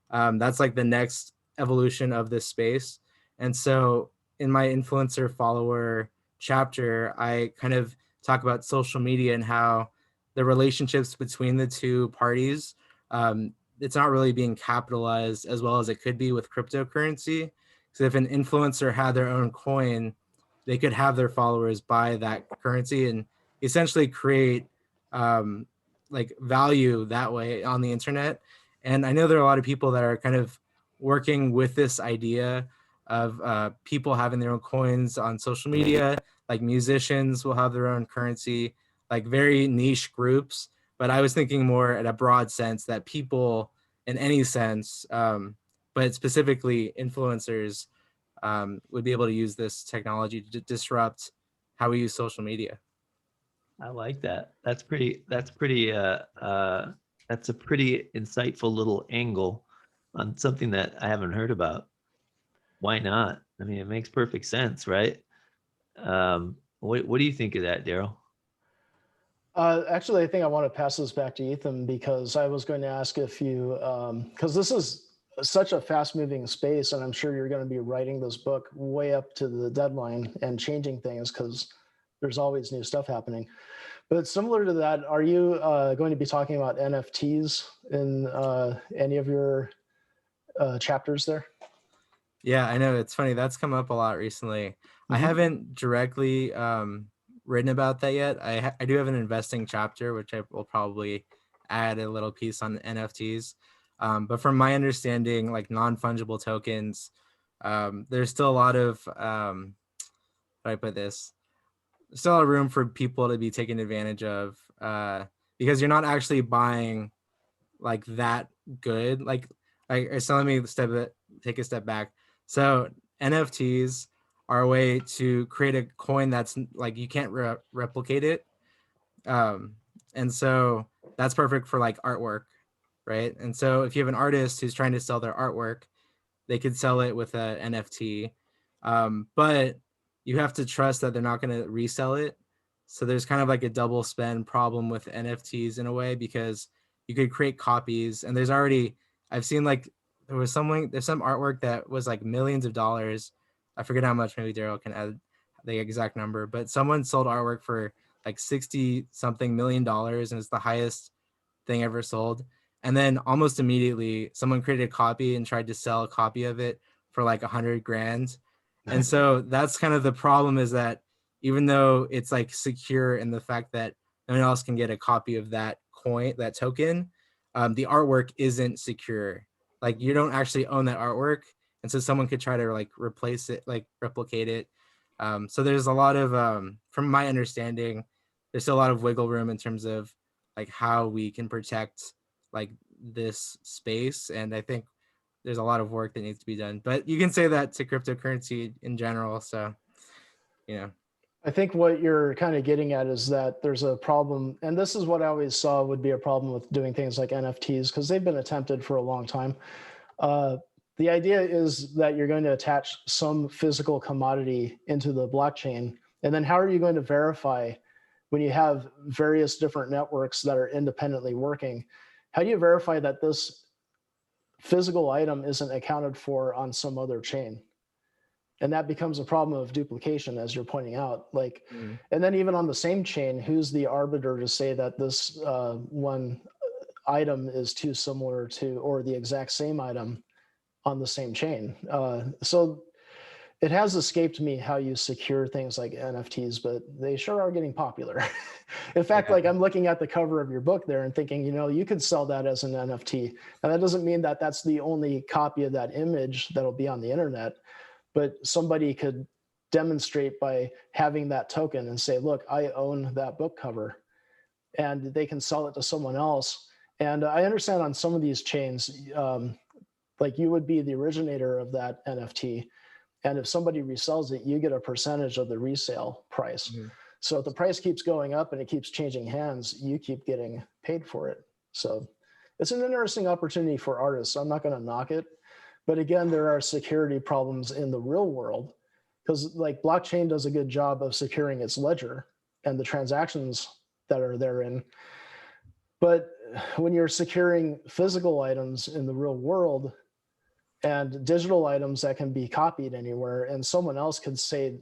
That's like the next evolution of this space. And so in my influencer follower chapter, I kind of talk about social media and how the relationships between the two parties, it's not really being capitalized as well as it could be with cryptocurrency. So if an influencer had their own coin, they could have their followers buy that currency and essentially create like value that way on the internet. And I know there are a lot of people that are kind of working with this idea of people having their own coins on social media, like musicians will have their own currency, like very niche groups. But I was thinking more at a broad sense that people in any sense, but specifically influencers, would be able to use this technology to disrupt how we use social media.
I like that. That's a pretty insightful little angle on something that I haven't heard about. Why not? I mean, it makes perfect sense, right? What do you think of that, Daryl?
Actually, I think I want to pass this back to Ethan because I was going to ask if you, because this is such a fast moving space, and I'm sure you're going to be writing this book way up to the deadline and changing things because there's always new stuff happening. But similar to that, are you going to be talking about NFTs in any of your chapters there?
Yeah, I know. It's funny. That's come up a lot recently. I
Mm-hmm.
haven't directly written about that yet. I do have an investing chapter, which I will probably add a little piece on NFTs. But from my understanding, like non-fungible tokens, there's still a lot of, how do I put this? Still a room for people to be taken advantage of because you're not actually buying like that good. So let me take a step back. So NFTs are a way to create a coin that's like you can't replicate it, and so that's perfect for like artwork, right? And so if you have an artist who's trying to sell their artwork, they could sell it with a NFT, but you have to trust that they're not going to resell it. So there's kind of like a double spend problem with NFTs in a way, because you could create copies, and there's already, I've seen like there's some artwork that was like millions of dollars. I forget how much, maybe Darryl can add the exact number, but someone sold artwork for like 60 something million dollars, and it's the highest thing ever sold. And then almost immediately someone created a copy and tried to sell a copy of it for like 100 grand. And so that's kind of the problem, is that even though it's like secure in the fact that no one else can get a copy of that coin, that token, the artwork isn't secure. Like you don't actually own that artwork. And so someone could try to like replace it, like replicate it. So there's a lot of, from my understanding, there's still a lot of wiggle room in terms of like how we can protect like this space. And I think there's a lot of work that needs to be done, but you can say that to cryptocurrency in general. So, you know.
I think what you're kind of getting at is that there's a problem, and this is what I always saw would be a problem with doing things like NFTs, because they've been attempted for a long time. The idea is that you're going to attach some physical commodity into the blockchain, and then how are you going to verify when you have various different networks that are independently working? How do you verify that this physical item isn't accounted for on some other chain? And that becomes a problem of duplication, as you're pointing out. Like, and then even on the same chain, who's the arbiter to say that this one item is too similar to, or the exact same item on the same chain? So it has escaped me how you secure things like NFTs, but they sure are getting popular. In fact, like I'm looking at the cover of your book there and thinking, you know, you could sell that as an NFT. And that doesn't mean that that's the only copy of that image that'll be on the internet, but somebody could demonstrate by having that token and say, look, I own that book cover, and they can sell it to someone else. And I understand on some of these chains, like you would be the originator of that NFT. And if somebody resells it, you get a percentage of the resale price. So if the price keeps going up and it keeps changing hands, you keep getting paid for it. So it's an interesting opportunity for artists. I'm not going to knock it. But again, there are security problems in the real world, because like blockchain does a good job of securing its ledger and the transactions that are therein. But when you're securing physical items in the real world and digital items that can be copied anywhere, and someone else could say,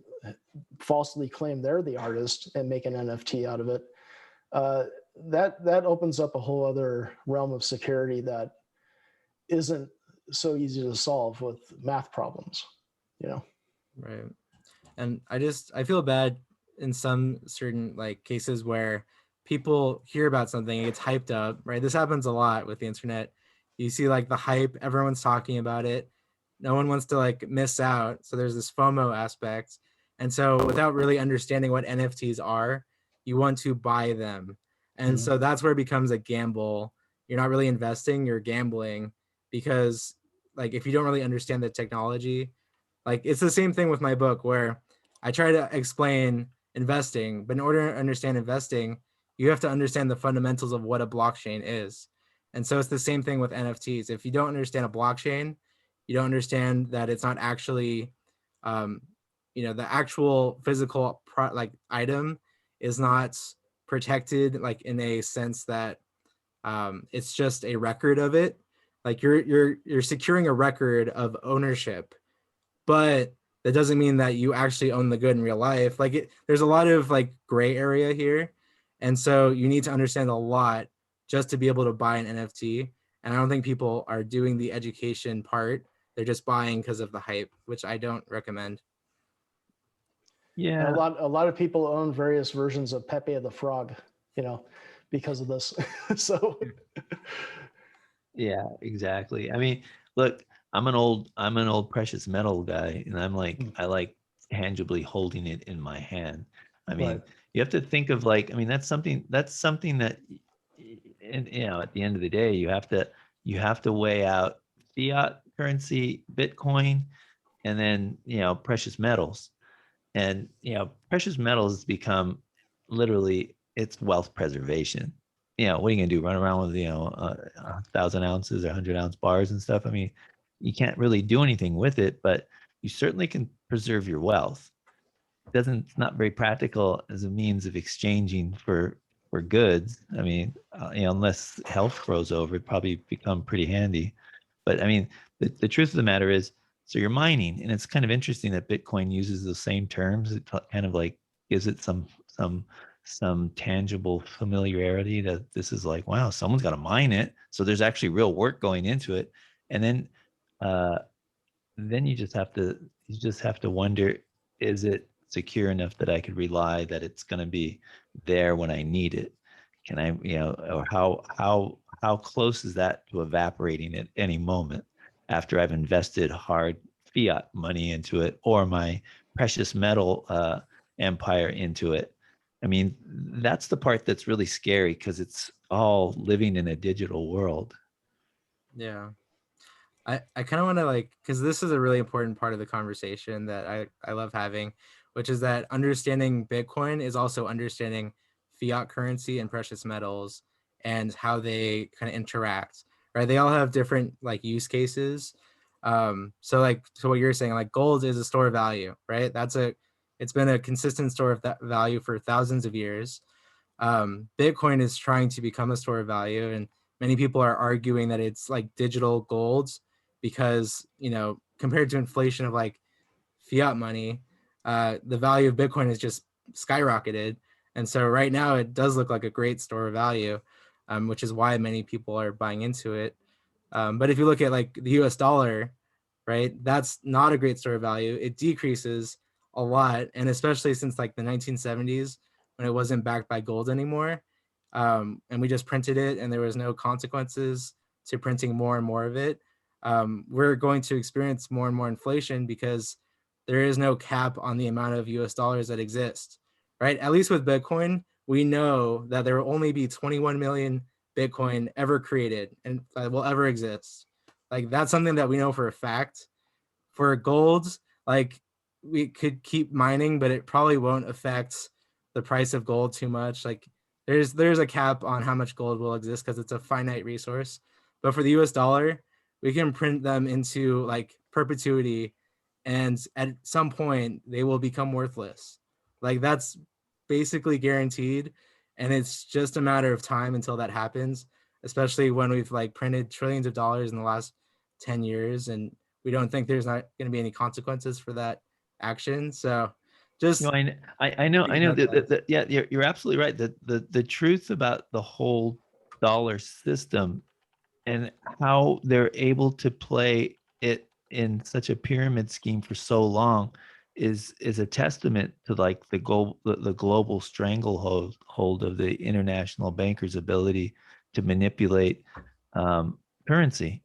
falsely claim they're the artist and make an NFT out of it, that opens up a whole other realm of security that isn't so easy to solve with math problems, you know?
Right. And I feel bad in some certain like cases where people hear about something, it gets hyped up, right? This happens a lot with the internet. You see like the hype, everyone's talking about it. No one wants to like miss out. So there's this FOMO aspect. And so without really understanding what NFTs are, you want to buy them. And so that's where it becomes a gamble. You're not really investing, you're gambling, because like if you don't really understand the technology, like it's the same thing with my book where I try to explain investing, but in order to understand investing, you have to understand the fundamentals of what a blockchain is. And so it's the same thing with NFTs. If you don't understand a blockchain, you don't understand that it's not actually, the actual physical like item is not protected, like in a sense that it's just a record of it. Like you're securing a record of ownership, but that doesn't mean that you actually own the good in real life. Like there's a lot of like gray area here. And so you need to understand a lot just to be able to buy an NFT. And I don't think people are doing the education part. They're just buying because of the hype, which I don't recommend.
Yeah.
And a lot of people own various versions of Pepe the Frog, you know, because of this. So
Yeah, exactly. I mean, look, I'm an old precious metal guy, and I'm like, I like tangibly holding it in my hand. I mean,
right.
you have to think of like, I mean, that's something that, and at the end of the day, you have to weigh out fiat currency, Bitcoin, and then, precious metals. And, precious metals become literally it's wealth preservation. What are you gonna do? Run around with 1,000 ounces or 100-ounce bars and stuff? I mean, you can't really do anything with it, but you certainly can preserve your wealth. it's not very practical as a means of exchanging for goods. I mean, unless health grows over, it probably become pretty handy. But I mean, the truth of the matter is, so you're mining, and it's kind of interesting that Bitcoin uses the same terms. It kind of like gives it some tangible familiarity that this is like, wow, someone's got to mine it. So there's actually real work going into it. And then you just have to wonder, is it secure enough that I could rely that it's going to be there when I need it? Can I, or how close is that to evaporating at any moment after I've invested hard fiat money into it, or my precious metal empire into it? I mean, that's the part that's really scary, because it's all living in a digital world.
Yeah. I kind of want to like, because this is a really important part of the conversation that I love having, which is that understanding Bitcoin is also understanding fiat currency and precious metals and how they kind of interact, right? They all have different like use cases. So what you're saying, like gold is a store of value, right? It's been a consistent store of that value for thousands of years. Bitcoin is trying to become a store of value, and many people are arguing that it's like digital gold because, compared to inflation of like fiat money, the value of Bitcoin has just skyrocketed. And so right now it does look like a great store of value, which is why many people are buying into it. But if you look at like the US dollar, right, that's not a great store of value. It decreases a lot. And especially since like the 1970s, when it wasn't backed by gold anymore, and we just printed it and there was no consequences to printing more and more of it, we're going to experience more and more inflation because there is no cap on the amount of US dollars that exist, right? At least with Bitcoin, we know that there will only be 21 million Bitcoin ever created and will ever exist. Like that's something that we know for a fact. For gold, like we could keep mining, but it probably won't affect the price of gold too much. Like there's a cap on how much gold will exist because it's a finite resource. But for the US dollar, we can print them into like perpetuity, and at some point they will become worthless. Like that's basically guaranteed, and it's just a matter of time until that happens, especially when we've like printed trillions of dollars in the last 10 years and we don't think there's not going to be any consequences for that action. So just
I know that yeah, you're absolutely right. The truth about the whole dollar system and how they're able to play it in such a pyramid scheme for so long is a testament to like the global stranglehold of the international bankers' ability to manipulate currency,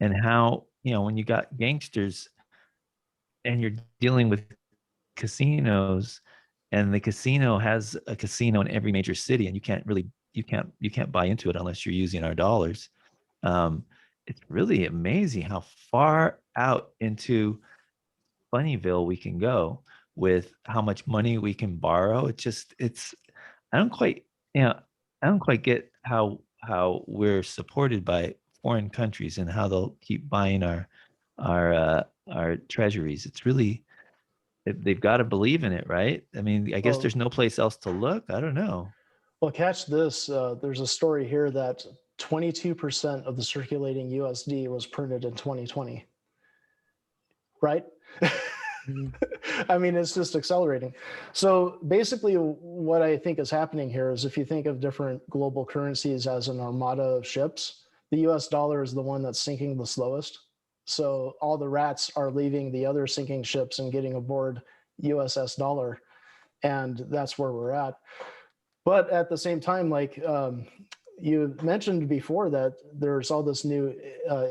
and how, when you got gangsters and you're dealing with casinos, and the casino has a casino in every major city, and you can't buy into it unless you're using our dollars. It's really amazing how far out into Funnyville we can go with how much money we can borrow. It's I don't quite, I don't quite get how we're supported by foreign countries and how they'll keep buying our treasuries. It's really, they've got to believe in it, right? I mean, I guess
Well,
there's no place else to look. I don't know.
well, catch this. There's a story here that 22% of the circulating USD was printed in 2020. Right? I mean, it's just accelerating. So basically, what I think is happening here is if you think of different global currencies as an armada of ships, the US dollar is the one that's sinking the slowest. So all the rats are leaving the other sinking ships and getting aboard USS dollar. And that's where we're at. But at the same time, like you mentioned before, that there's all this new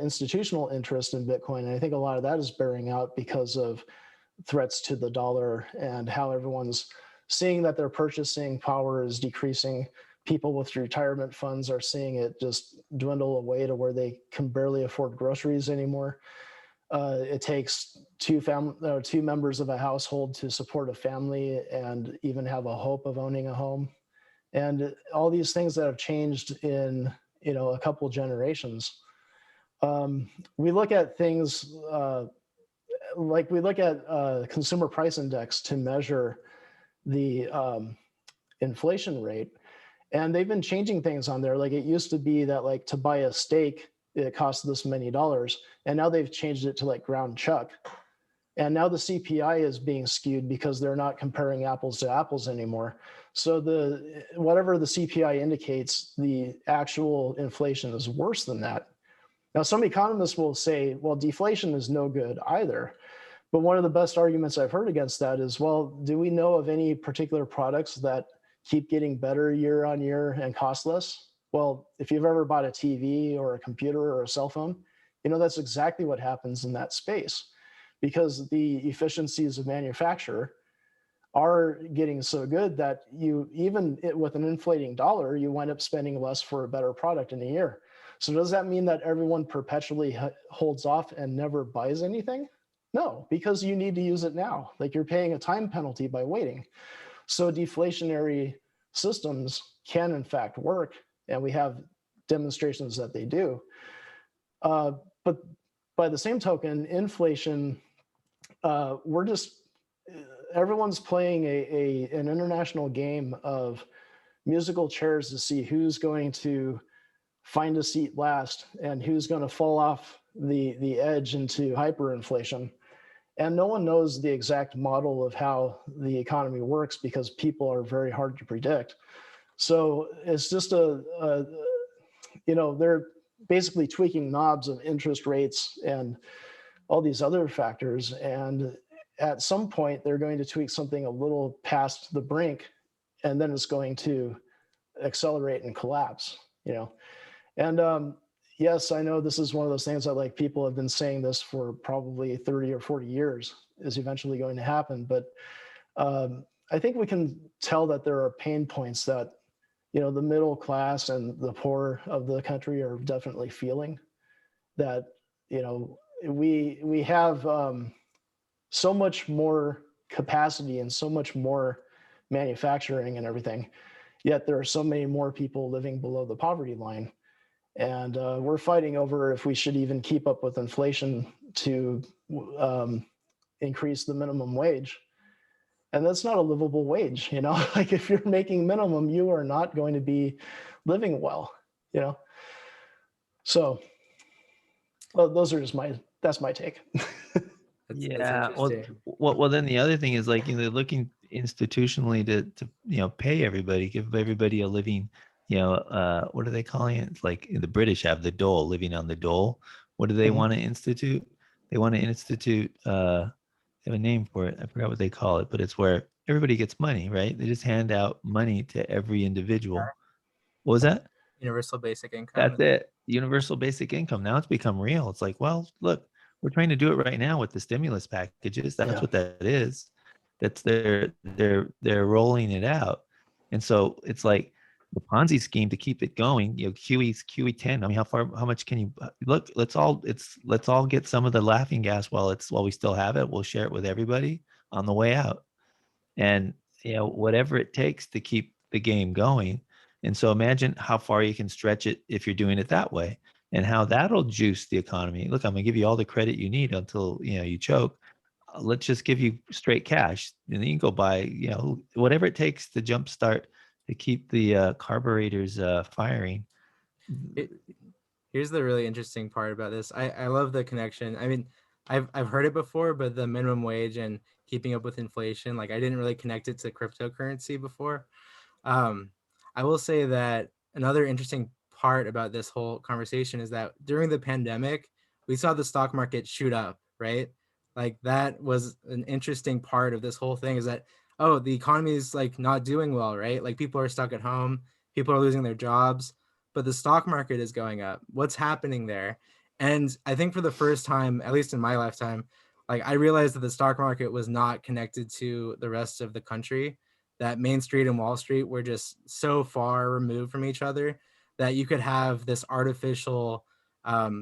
institutional interest in Bitcoin. And I think a lot of that is bearing out because of threats to the dollar and how everyone's seeing that their purchasing power is decreasing. People with retirement funds are seeing it just dwindle away to where they can barely afford groceries anymore. It takes two members of a household to support a family and even have a hope of owning a home. And all these things that have changed in a couple generations. We look at things like we look at consumer price index to measure the inflation rate, and they've been changing things on there. Like it used to be that like to buy a steak, it costs this many dollars, and now they've changed it to like ground chuck. And now the CPI is being skewed because they're not comparing apples to apples anymore. So the whatever the CPI indicates, the actual inflation is worse than that. Now, some economists will say, well, deflation is no good either. But one of the best arguments I've heard against that is, well, do we know of any particular products that keep getting better year on year and cost less? Well, if you've ever bought a TV or a computer or a cell phone, you know that's exactly what happens in that space, because the efficiencies of manufacture are getting so good that you, even with an inflating dollar, you wind up spending less for a better product in a year. So does that mean that everyone perpetually holds off and never buys anything? No, because you need to use it now. Like you're paying a time penalty by waiting. So deflationary systems can in fact work, and we have demonstrations that they do. But by the same token, inflation, we're just, everyone's playing an international game of musical chairs to see who's going to find a seat last and who's going to fall off the edge into hyperinflation. And no one knows the exact model of how the economy works because people are very hard to predict. So it's just they're basically tweaking knobs of interest rates and all these other factors. And at some point, they're going to tweak something a little past the brink, and then it's going to accelerate and collapse, And yes, I know this is one of those things that like people have been saying this for probably 30 or 40 years is eventually going to happen. But I think we can tell that there are pain points that, the middle class and the poor of the country are definitely feeling. That, we have so much more capacity and so much more manufacturing and everything, yet there are so many more people living below the poverty line. And we're fighting over if we should even keep up with inflation to increase the minimum wage. And that's not a livable wage, like if you're making minimum, you are not going to be living well, So, well, those are just that's my take.
Yeah.
interesting.
Well, then the other thing is like, they're looking institutionally to pay everybody, give everybody a living, what are they calling it? It's like the British have the dole, living on the dole. What do they want to institute? They want to institute, they have a name for it. I forgot what they call it, but it's where everybody gets money, right? They just hand out money to every individual. What was that?
Universal basic income.
That's it. Universal basic income. Now it's become real. It's like, well, look, we're trying to do it right now with the stimulus packages. That's what that is. That's they're rolling it out. And so it's like the Ponzi scheme to keep it going, QE10. I mean, how much can you look? Let's all get some of the laughing gas while we still have it. We'll share it with everybody on the way out. And whatever it takes to keep the game going. And so imagine how far you can stretch it if you're doing it that way, and how that'll juice the economy. Look, I'm gonna give you all the credit you need until you choke. Let's just give you straight cash, and then you can go buy whatever it takes to jumpstart to keep the carburetors firing.
Here's the really interesting part about this. I love the connection. I mean, I've heard it before, but the minimum wage and keeping up with inflation, like I didn't really connect it to cryptocurrency before. I will say that another interesting part about this whole conversation is that during the pandemic, we saw the stock market shoot up, right? Like that was an interesting part of this whole thing, is that, oh, the economy is like not doing well, right? Like people are stuck at home, people are losing their jobs, but the stock market is going up. What's happening there? And I think for the first time, at least in my lifetime, like I realized that the stock market was not connected to the rest of the country, that Main Street and Wall Street were just so far removed from each other that you could have this artificial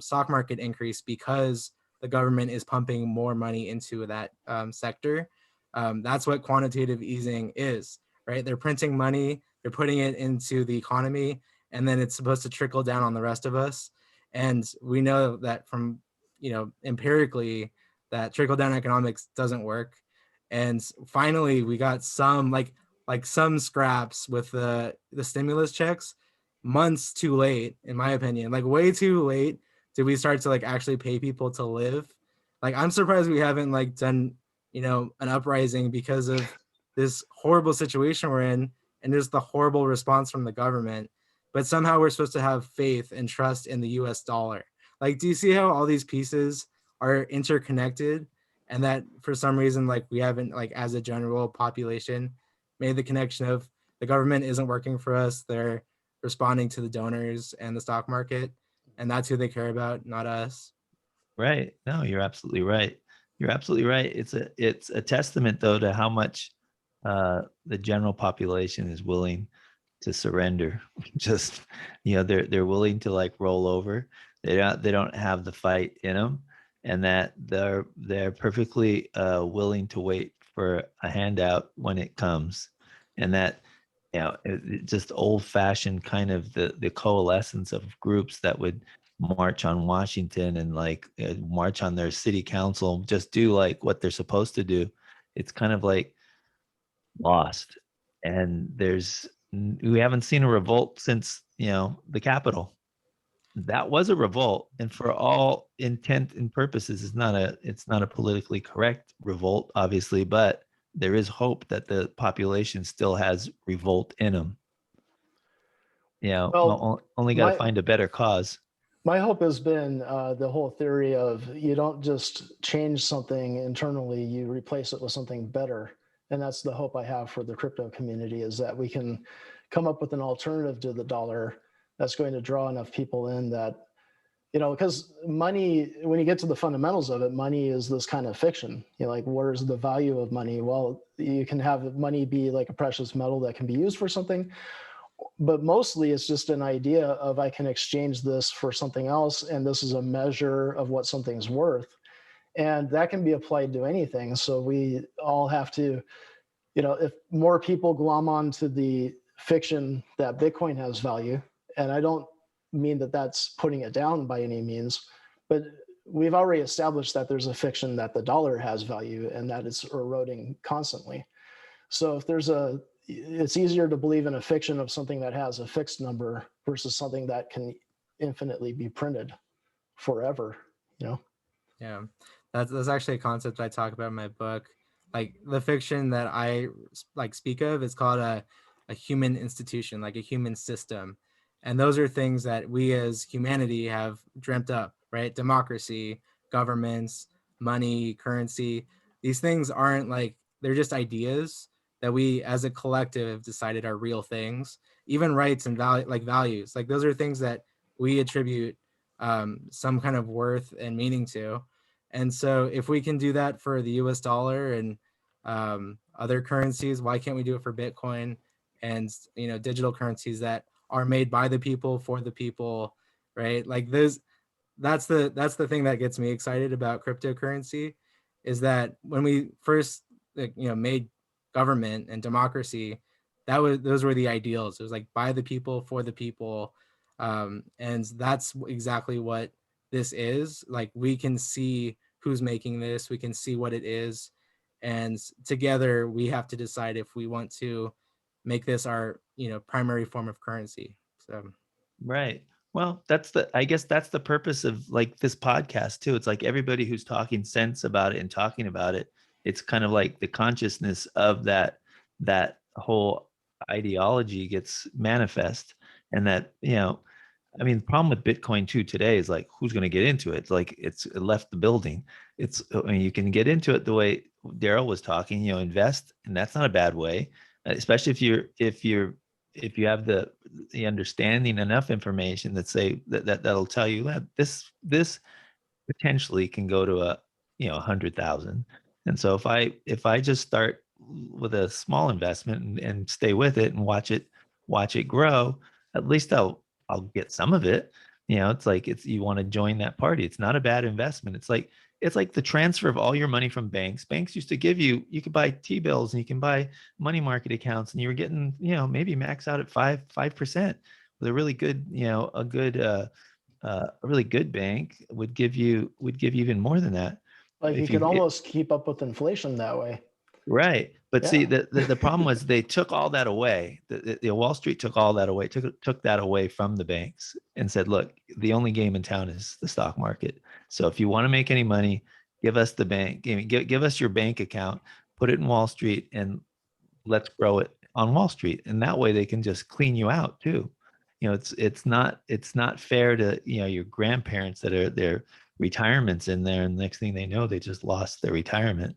stock market increase because the government is pumping more money into that sector. That's what quantitative easing is, right? They're printing money, they're putting it into the economy, and then it's supposed to trickle down on the rest of us. And we know that from, empirically, that trickle down economics doesn't work. And finally, we got some like some scraps with the stimulus checks months too late, in my opinion. Like way too late did we start to like actually pay people to live. Like I'm surprised we haven't like done, you know, an uprising because of this horrible situation we're in and just the horrible response from the government. But somehow we're supposed to have faith and trust in the US dollar. Like, do you see how all these pieces are interconnected? And that for some reason, like we haven't, like as a general population, made the connection of the government isn't working for us. They're responding to the donors and the stock market. And that's who they care about, not us.
Right. No, you're absolutely right. You're absolutely right. It's a testament though to how much the general population is willing to surrender. Just, you know, they're willing to like roll over. They don't have the fight in them, and that they're perfectly willing to wait for a handout when it comes, and that, you know, just old fashioned kind of the coalescence of groups that would march on Washington and like march on their city council, just do like what they're supposed to do. It's kind of like lost. And we haven't seen a revolt since, you know, the Capitol. That was a revolt, and for all intent and purposes, it's not a politically correct revolt, obviously, but there is hope that the population still has revolt in them. You know,
Well,
only got to
my
find a better cause.
my hope has been the whole theory of you don't just change something internally, you replace it with something better. And that's the hope I have for the crypto community, is that we can come up with an alternative to the dollar that's going to draw enough people in that, you know, because money, when you get to the fundamentals of it, money is this kind of fiction. You know, like, where's the value of money? Well, you can have money be like a precious metal that can be used for something, but mostly it's just an idea of I can exchange this for something else, and this is a measure of what something's worth. And that can be applied to anything. So we all have to, you know, if more people glom onto the fiction that Bitcoin has value, and I don't mean that that's putting it down by any means, but we've already established that there's a fiction that the dollar has value and that it's eroding constantly. So if it's easier to believe in a fiction of something that has a fixed number versus something that can infinitely be printed forever, you know?
Yeah, that's actually a concept I talk about in my book. Like the fiction that I like speak of is called a human institution, like a human system. And those are things that we as humanity have dreamt up, right? Democracy, governments, money, currency. These things aren't like, they're just ideas that we as a collective have decided are real things. Even rights and value, like values, like those are things that we attribute some kind of worth and meaning to. And so if we can do that for the US dollar and other currencies, why can't we do it for Bitcoin and, you know, digital currencies that are made by the people for the people, right? Like that's the thing that gets me excited about cryptocurrency, is that when we first, like, you know, made government and democracy, those were the ideals. It was like by the people for the people, and that's exactly what this is. Like we can see who's making this, we can see what it is, and together we have to decide if we want to make this our, you know, primary form of currency. So
Right. Well, I guess that's the purpose of like this podcast too. It's like everybody who's talking sense about it and talking about it, it's kind of like the consciousness of that whole ideology gets manifest. And that, you know, I mean, the problem with Bitcoin too today is like, who's going to get into it? It's like it left the building. I mean, you can get into it the way Darryl was talking, you know, invest, and that's not a bad way, especially if you have the understanding, enough information that say that'll tell you that this potentially can go to a, you know, 100,000. And so if I just start with a small investment and stay with it and watch it grow, at least I'll get some of it. You know, it's like, you want to join that party. It's not a bad investment. It's like the transfer of all your money from banks. Banks used to give you could buy T-bills and you can buy money market accounts, and you were getting, you know, maybe max out at 5% with a really good, you know, a really good bank would give you even more than that.
Like you
if
could
you
almost keep up with inflation that way.
Right. But see,
Yeah.
the problem was they took all that away. The Wall Street took all that away, took that away from the banks and said, look, the only game in town is the stock market. So if you want to make any money, give us the bank, give us your bank account, put it in Wall Street, and let's grow it on Wall Street. And that way they can just clean you out too. It's not fair to, your grandparents that are their retirements in there, and the next thing they know, they just lost their retirement.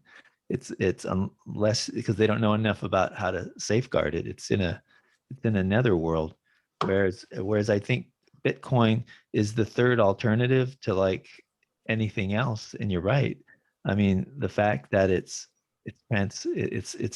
It's unless because they don't know enough about how to safeguard it. It's in another world. Whereas I think Bitcoin is the third alternative to like anything else. And you're right. I mean, the fact that it's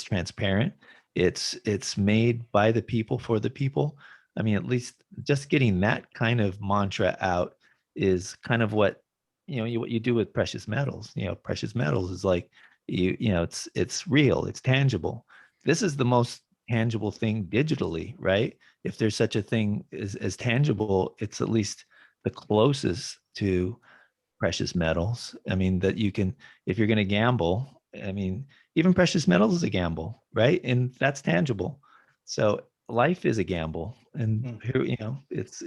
transparent. It's made by the people for the people. I mean, at least just getting that kind of mantra out is kind of what what you do with precious metals. Precious metals is like it's real, it's tangible. This is the most tangible thing digitally, right? If there's such a thing as tangible, it's at least the closest to precious metals. I mean, that you can, if you're going to gamble, I mean, even precious metals is a gamble, right? And that's tangible. So life is a gamble. And here, it's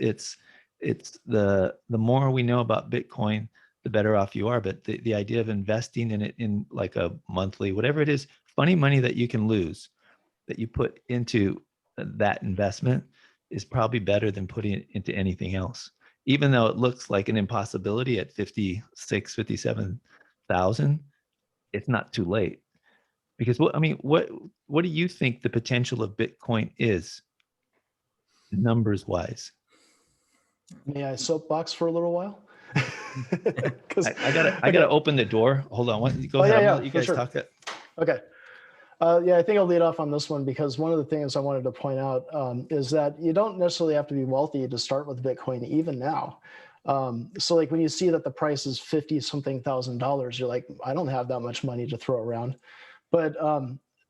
the more we know about Bitcoin, the better off you are. But the idea of investing in it in like a monthly, whatever it is, funny money that you can lose, that you put into that investment is probably better than putting it into anything else, even though it looks like an impossibility at 56, 57,000. It's not too late. Because what do you think the potential of Bitcoin is, numbers wise?
May I soapbox for a little while?
I gotta open the door. Hold on. Go ahead. I'm gonna let you guys
sure.
talk.
Okay. Yeah, I think I'll lead off on this one because one of the things I wanted to point out is that you don't necessarily have to be wealthy to start with Bitcoin, even now. So like when you see that the price is 50 something $1,000, you're like, I don't have that much money to throw around. But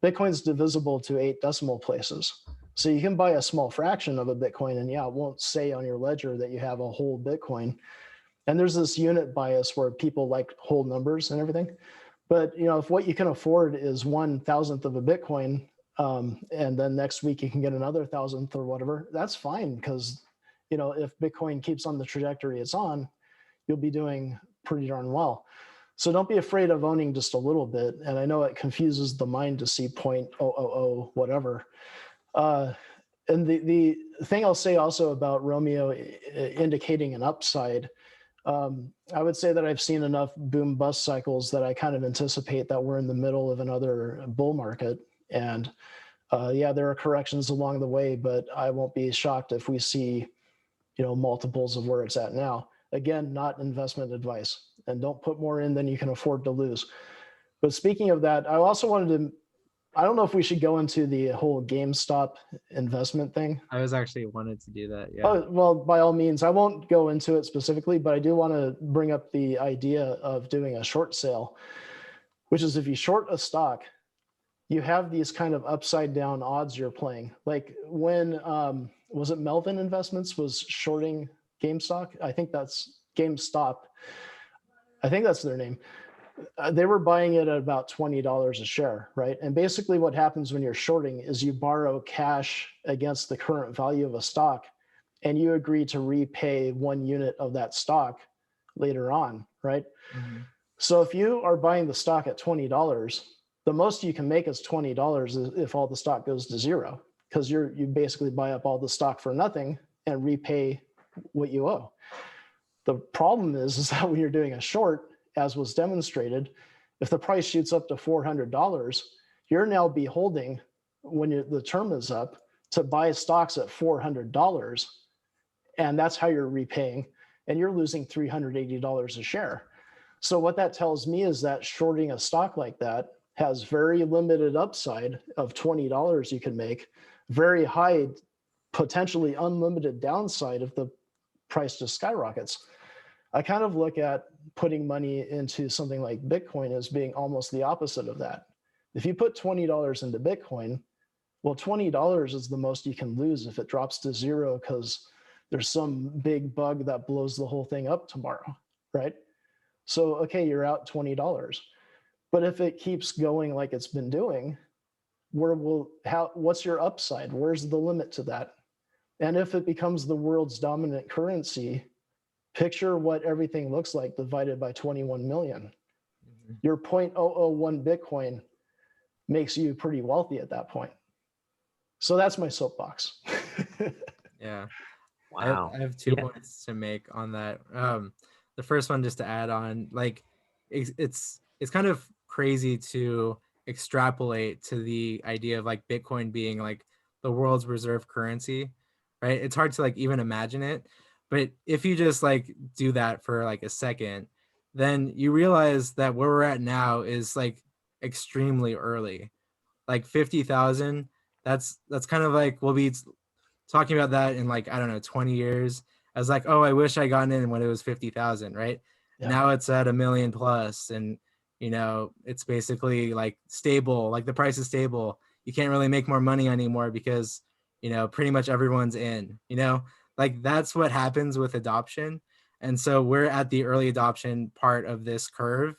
Bitcoin's divisible to 8 decimal places. So you can buy a small fraction of a Bitcoin and yeah, it won't say on your ledger that you have a whole Bitcoin. And there's this unit bias where people like whole numbers and everything. But if what you can afford is 1,000th of a Bitcoin, and then next week you can get another 1,000th or whatever, that's fine because if Bitcoin keeps on the trajectory it's on, you'll be doing pretty darn well. So don't be afraid of owning just a little bit. And I know it confuses the mind to see 0.000 whatever. And the thing I'll say also about Romeo indicating an upside, I would say that I've seen enough boom bust cycles that I kind of anticipate that we're in the middle of another bull market. And yeah, there are corrections along the way, but I won't be shocked if we see, multiples of where it's at now. Again, not investment advice, and don't put more in than you can afford to lose. But speaking of that, I also wanted to, I don't know if we should go into the whole GameStop investment thing.
I was actually wanted to do that. Yeah.
Oh, well, by all means, I won't go into it specifically, but I do want to bring up the idea of doing a short sale, which is if you short a stock, you have these kind of upside down odds you're playing. Like when, was it Melvin Investments was shorting GameStop? I think that's GameStop. I think that's their name. They were buying it at about $20 a share, right? And basically what happens when you're shorting is you borrow cash against the current value of a stock and you agree to repay 1 unit of that stock later on, right? Mm-hmm. So if you are buying the stock at $20, the most you can make is $20 if all the stock goes to zero, because you basically buy up all the stock for nothing and repay what you owe. The problem is that when you're doing a short, as was demonstrated, if the price shoots up to $400, you're now beholding, when the term is up, to buy stocks at $400, and that's how you're repaying, and you're losing $380 a share. So what that tells me is that shorting a stock like that has very limited upside of $20 you can make, very high, potentially unlimited downside if the price just skyrockets. I kind of look at putting money into something like Bitcoin as being almost the opposite of that. If you put $20 into Bitcoin, well, $20 is the most you can lose if it drops to zero because there's some big bug that blows the whole thing up tomorrow, right? So, okay, you're out $20. But if it keeps going like it's been doing, what's your upside? Where's the limit to that? And if it becomes the world's dominant currency, picture what everything looks like divided by 21 million. Your 0.001 Bitcoin makes you pretty wealthy at that point. So that's my soapbox.
Yeah.
Wow.
I have two
Yeah.
points to make on that. The first one, just to add on, like it's kind of crazy to extrapolate to the idea of like Bitcoin being like the world's reserve currency, right? It's hard to like even imagine it. But if you just like do that for like a second, then you realize that where we're at now is like extremely early. Like 50,000, that's kind of like we'll be talking about that in like, I don't know, 20 years. I was like, oh, I wish I gotten in when it was 50,000, right?
Yeah.
Now it's at 1 million plus, and you know, it's basically like stable, like the price is stable. You can't really make more money anymore because, you know, pretty much everyone's in, you know, like that's what happens with adoption. And so we're at the early adoption part of this curve.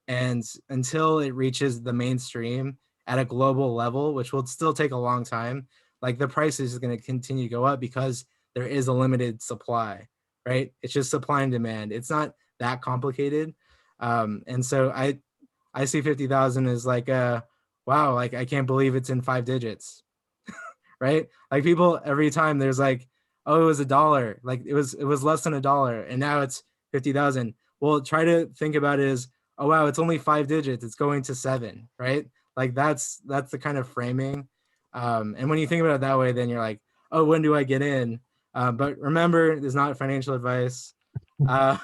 And until it reaches the mainstream at a global level, which will still take a long time, like the price is going to continue to go up because there is a limited supply, right? It's just supply and demand. It's not that complicated. And so I see 50,000 as like, wow, like I can't believe it's in 5 digits, right? Like people every time there's like, oh, it was $1, like it was less than $1, and now it's 50,000. Well, try to think about it as, oh wow, it's only 5 digits, it's going to 7, right? Like that's the kind of framing. And when you think about it that way, then you're like, oh, when do I get in? But remember, it's not financial advice. I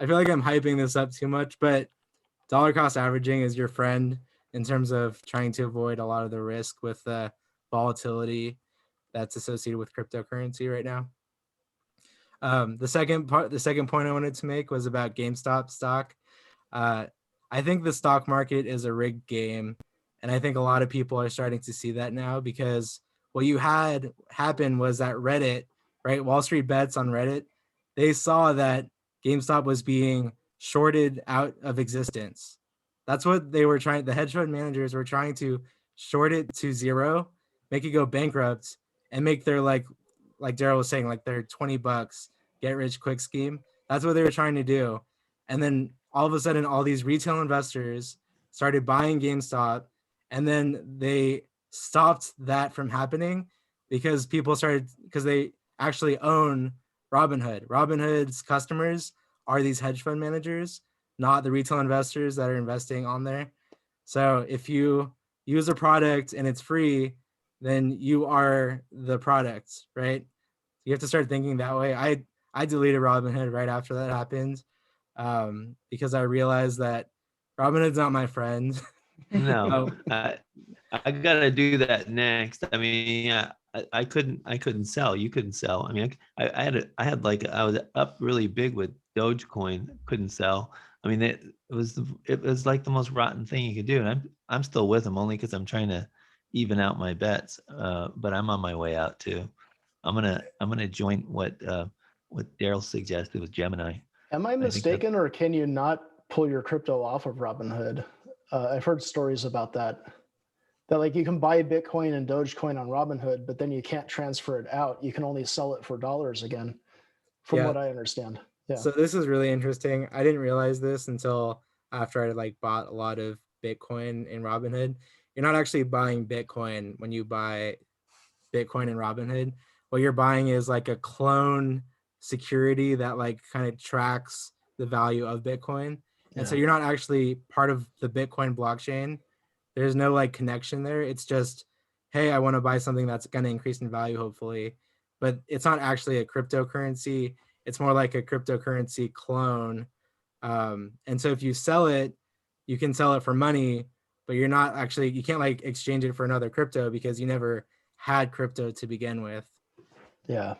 feel like I'm hyping this up too much, but dollar cost averaging is your friend in terms of trying to avoid a lot of the risk with the volatility that's associated with cryptocurrency right now. The second point I wanted to make was about GameStop stock. I think the stock market is a rigged game, and I think a lot of people are starting to see that now, because what you had happen was that Reddit, right, Wall Street Bets on Reddit, they saw that GameStop was being shorted out of existence. That's what they were trying, the hedge fund managers were trying to short it to zero, make it go bankrupt, and make their like Darryl was saying, like their $20 get rich quick scheme. That's what they were trying to do. And then all of a sudden, all these retail investors started buying GameStop, and then they stopped that from happening because they actually own Robinhood. Robinhood's customers are these hedge fund managers, not the retail investors that are investing on there. So if you use a product and it's free, then you are the product, right? You have to start thinking that way. I deleted Robinhood right after that happened, because I realized that Robinhood's not my friend.
No, I gotta do that next. I mean, yeah, I couldn't sell. You couldn't sell. I mean, I had like, I was up really big with Dogecoin, couldn't sell. I mean, it was like the most rotten thing you could do. And I'm still with them only because I'm trying to even out my bets. But I'm on my way out too. I'm gonna join what Darryl suggested with Gemini.
Am I mistaken, or can you not pull your crypto off of Robinhood? I've heard stories about that like you can buy Bitcoin and Dogecoin on Robinhood, but then you can't transfer it out. You can only sell it for dollars again, from what I understand. Yeah.
So this is really interesting. I didn't realize this until after I like bought a lot of Bitcoin in Robinhood. You're not actually buying Bitcoin when you buy Bitcoin in Robinhood. What you're buying is like a clone security that like kind of tracks the value of Bitcoin. And so you're not actually part of the Bitcoin blockchain. There's no like connection there. It's just, hey, I want to buy something that's going to increase in value, hopefully. But it's not actually a cryptocurrency. It's more like a cryptocurrency clone. And so if you sell it, you can sell it for money, but you can't like exchange it for another crypto because you never had crypto to begin with.
Yeah.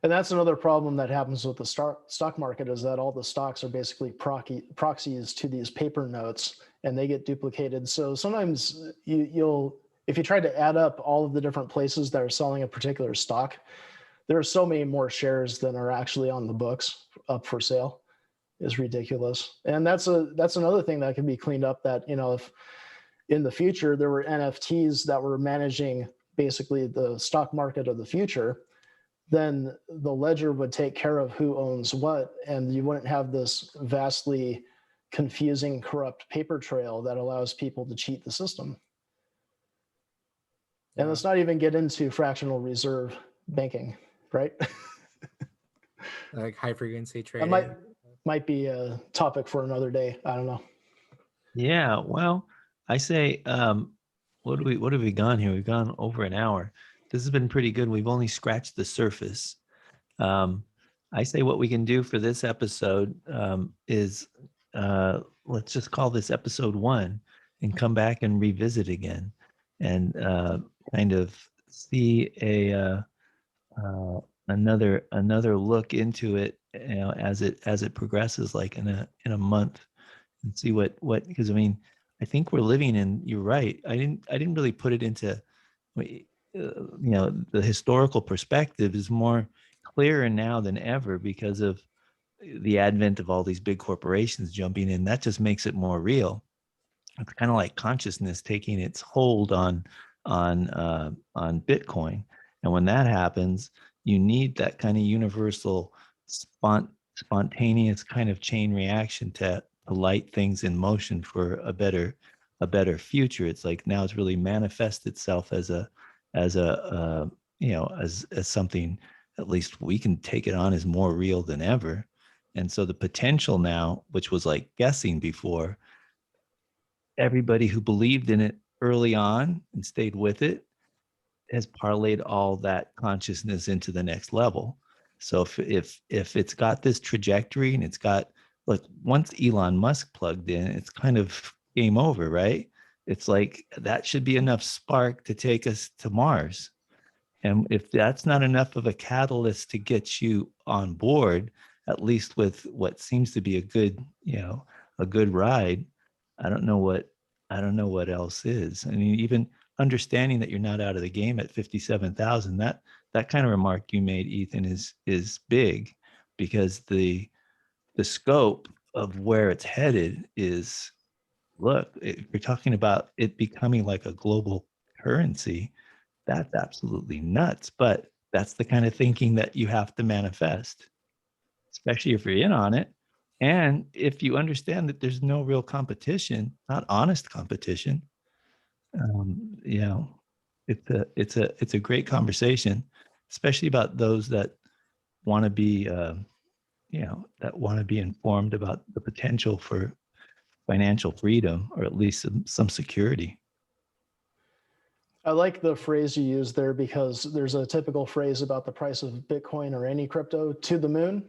And that's another problem that happens with the stock market, is that all the stocks are basically proxies to these paper notes, and they get duplicated. So sometimes if you try to add up all of the different places that are selling a particular stock, there are so many more shares than are actually on the books up for sale. is ridiculous. And that's another thing that can be cleaned up, that, if in the future there were NFTs that were managing basically the stock market of the future, then the ledger would take care of who owns what, and you wouldn't have this vastly confusing, corrupt paper trail that allows people to cheat the system. And let's not even get into fractional reserve banking, right?
Like high frequency
That
trading.
might be a topic for another day. I don't know.
Yeah, well, I say, what have we gone here? We've gone over an hour. This has been pretty good. We've only scratched the surface. I say what we can do for this episode is let's just call this episode 1 and come back and revisit again, and kind of see another look into it, as it progresses, like in a month, and see what because I mean, I think we're living in, you're right. I didn't really put it into, the historical perspective is more clearer now than ever because of the advent of all these big corporations jumping in. That just makes it more real. It's kind of like consciousness taking its hold on Bitcoin, and when that happens, you need that kind of universal spontaneous kind of chain reaction to light things in motion for a better future. It's like now it's really manifest itself as a as something, at least we can take it on as more real than ever. And so the potential now, which was like guessing before, everybody who believed in it early on and stayed with it has parlayed all that consciousness into the next level. So if it's got this trajectory, and it's got, like, once Elon Musk plugged in, it's kind of game over, right? It's like that should be enough spark to take us to Mars. And if that's not enough of a catalyst to get you on board, at least with what seems to be a good ride, I don't know what else is. I mean, even understanding that you're not out of the game at 57,000, that kind of remark you made, Ethan, is big, because the scope of where it's headed is, look, you're talking about it becoming like a global currency. That's absolutely nuts, but that's the kind of thinking that you have to manifest, especially if you're in on it. And if you understand that there's no real competition, not honest competition, it's a great conversation, especially about those that want to be, informed about the potential for financial freedom, or at least some security.
I like the phrase you used there, because there's a typical phrase about the price of Bitcoin or any crypto: to the moon.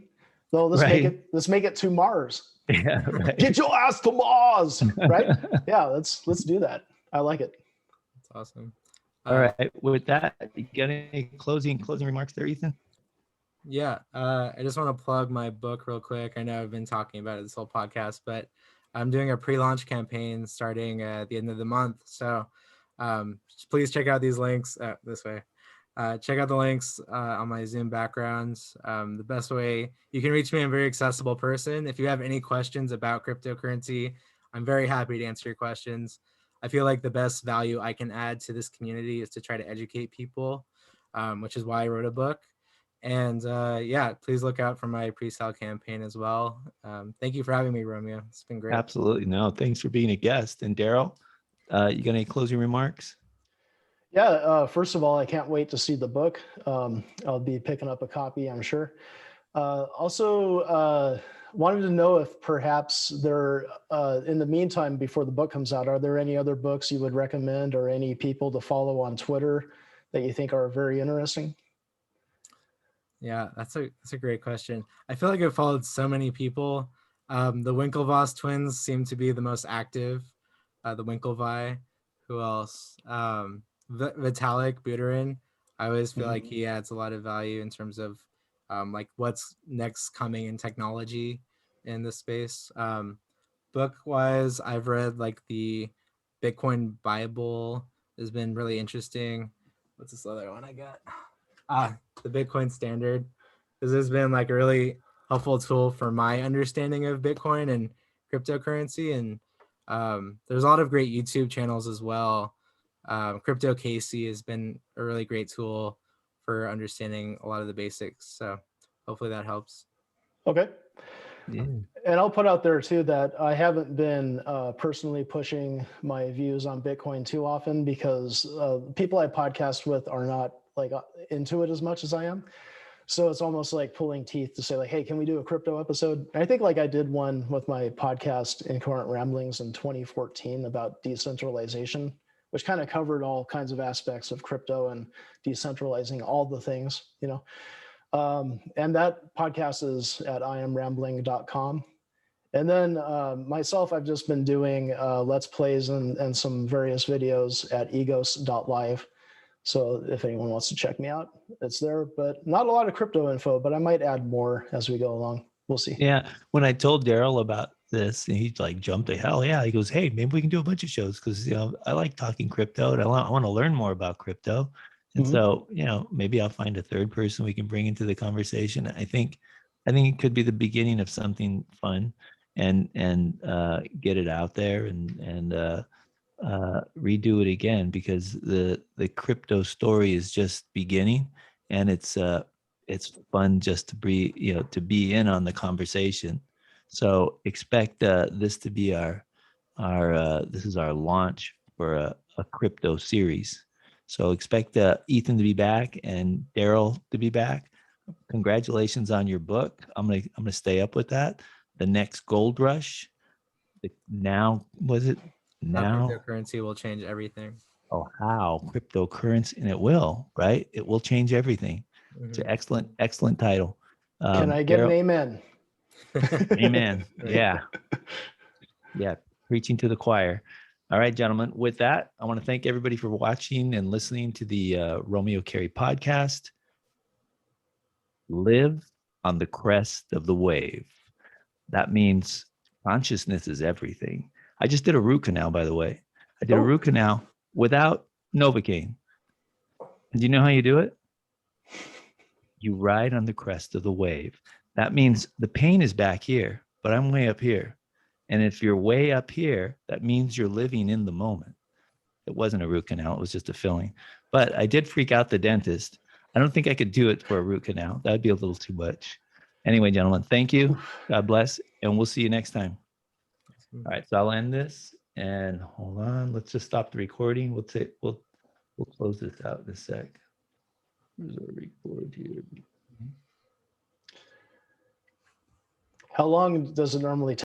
No, let's make it to Mars.
Yeah, right.
Get your ass to Mars, right? Yeah, let's do that. I like it.
That's awesome.
All right. With that, you got any closing remarks there, Ethan?
Yeah, I just want to plug my book real quick. I know I've been talking about it this whole podcast, but I'm doing a pre-launch campaign starting at the end of the month. So please check out these links this way. Check out the links on my Zoom backgrounds. The best way you can reach me, I'm a very accessible person. If you have any questions about cryptocurrency, I'm very happy to answer your questions. I feel like the best value I can add to this community is to try to educate people, which is why I wrote a book. And please look out for my pre-sale campaign as well. Thank you for having me, Romeo. It's been great.
Absolutely. No, thanks for being a guest. And Darryl, you got any closing remarks?
Yeah, first of all, I can't wait to see the book. I'll be picking up a copy, I'm sure. Also, wanted to know if perhaps there, in the meantime, before the book comes out, are there any other books you would recommend, or any people to follow on Twitter that you think are very interesting?
Yeah, that's a great question. I feel like I've followed so many people. The Winklevoss twins seem to be the most active. The Winklevi. Who else? Vitalik Buterin. I always feel like he adds a lot of value in terms of like what's next coming in technology in this space. Book wise, I've read like the Bitcoin Bible has been really interesting. What's this other one I got? The Bitcoin Standard. This has been like a really helpful tool for my understanding of Bitcoin and cryptocurrency. And there's a lot of great YouTube channels as well. Crypto Casey has been a really great tool for understanding a lot of the basics. So hopefully that helps.
Okay.
Yeah.
And I'll put out there too that I haven't been personally pushing my views on Bitcoin too often because people I podcast with are not like into it as much as I am. So it's almost like pulling teeth to say like, hey, can we do a crypto episode? And I think like I did one with my podcast Incoherent Ramblings in 2014 about decentralization, which kind of covered all kinds of aspects of crypto and decentralizing all the things, you know. And that podcast is at iamrambling.com. And then myself, I've just been doing Let's Plays and some various videos at EGOS.live. So if anyone wants to check me out, it's there, but not a lot of crypto info, but I might add more as we go along. We'll see.
Yeah. When I told Darryl about this, and he like jumped to hell. Yeah. He goes, hey, maybe we can do a bunch of shows because, you know, I like talking crypto and I want to learn more about crypto. And so, you know, maybe I'll find a third person we can bring into the conversation. I think it could be the beginning of something fun and get it out there and redo it again because the crypto story is just beginning and it's fun just to be, you know, to be in on the conversation. So expect this to be our this is our launch for a crypto series. So expect Ethan to be back and Darryl to be back. Congratulations on your book. I'm gonna stay up with that. The next gold rush. Now was it
How
now?
cryptocurrency will change everything.
Oh, how cryptocurrency, and it will, right? It will change everything. It's an excellent title.
Can I get an
Darryl,
amen?
amen.
Right.
Yeah. Preaching to the choir. All right, gentlemen. With that, I want to thank everybody for watching and listening to the Romeo Carey podcast. Live on the crest of the wave. That means consciousness is everything. I just did a root canal, by the way. I did a root canal without Novocaine. And do you know how you do it? You ride on the crest of the wave. That means the pain is back here, but I'm way up here. And if you're way up here, that means you're living in the moment. It wasn't a root canal, it was just a filling. But I did freak out the dentist. I don't think I could do it for a root canal. That would be a little too much. Anyway, gentlemen, thank you. God bless. And we'll see you next time. All right, so I'll end this and hold on. Let's just stop the recording. We'll close this out in a sec. Where's our record here?
How long does it normally take?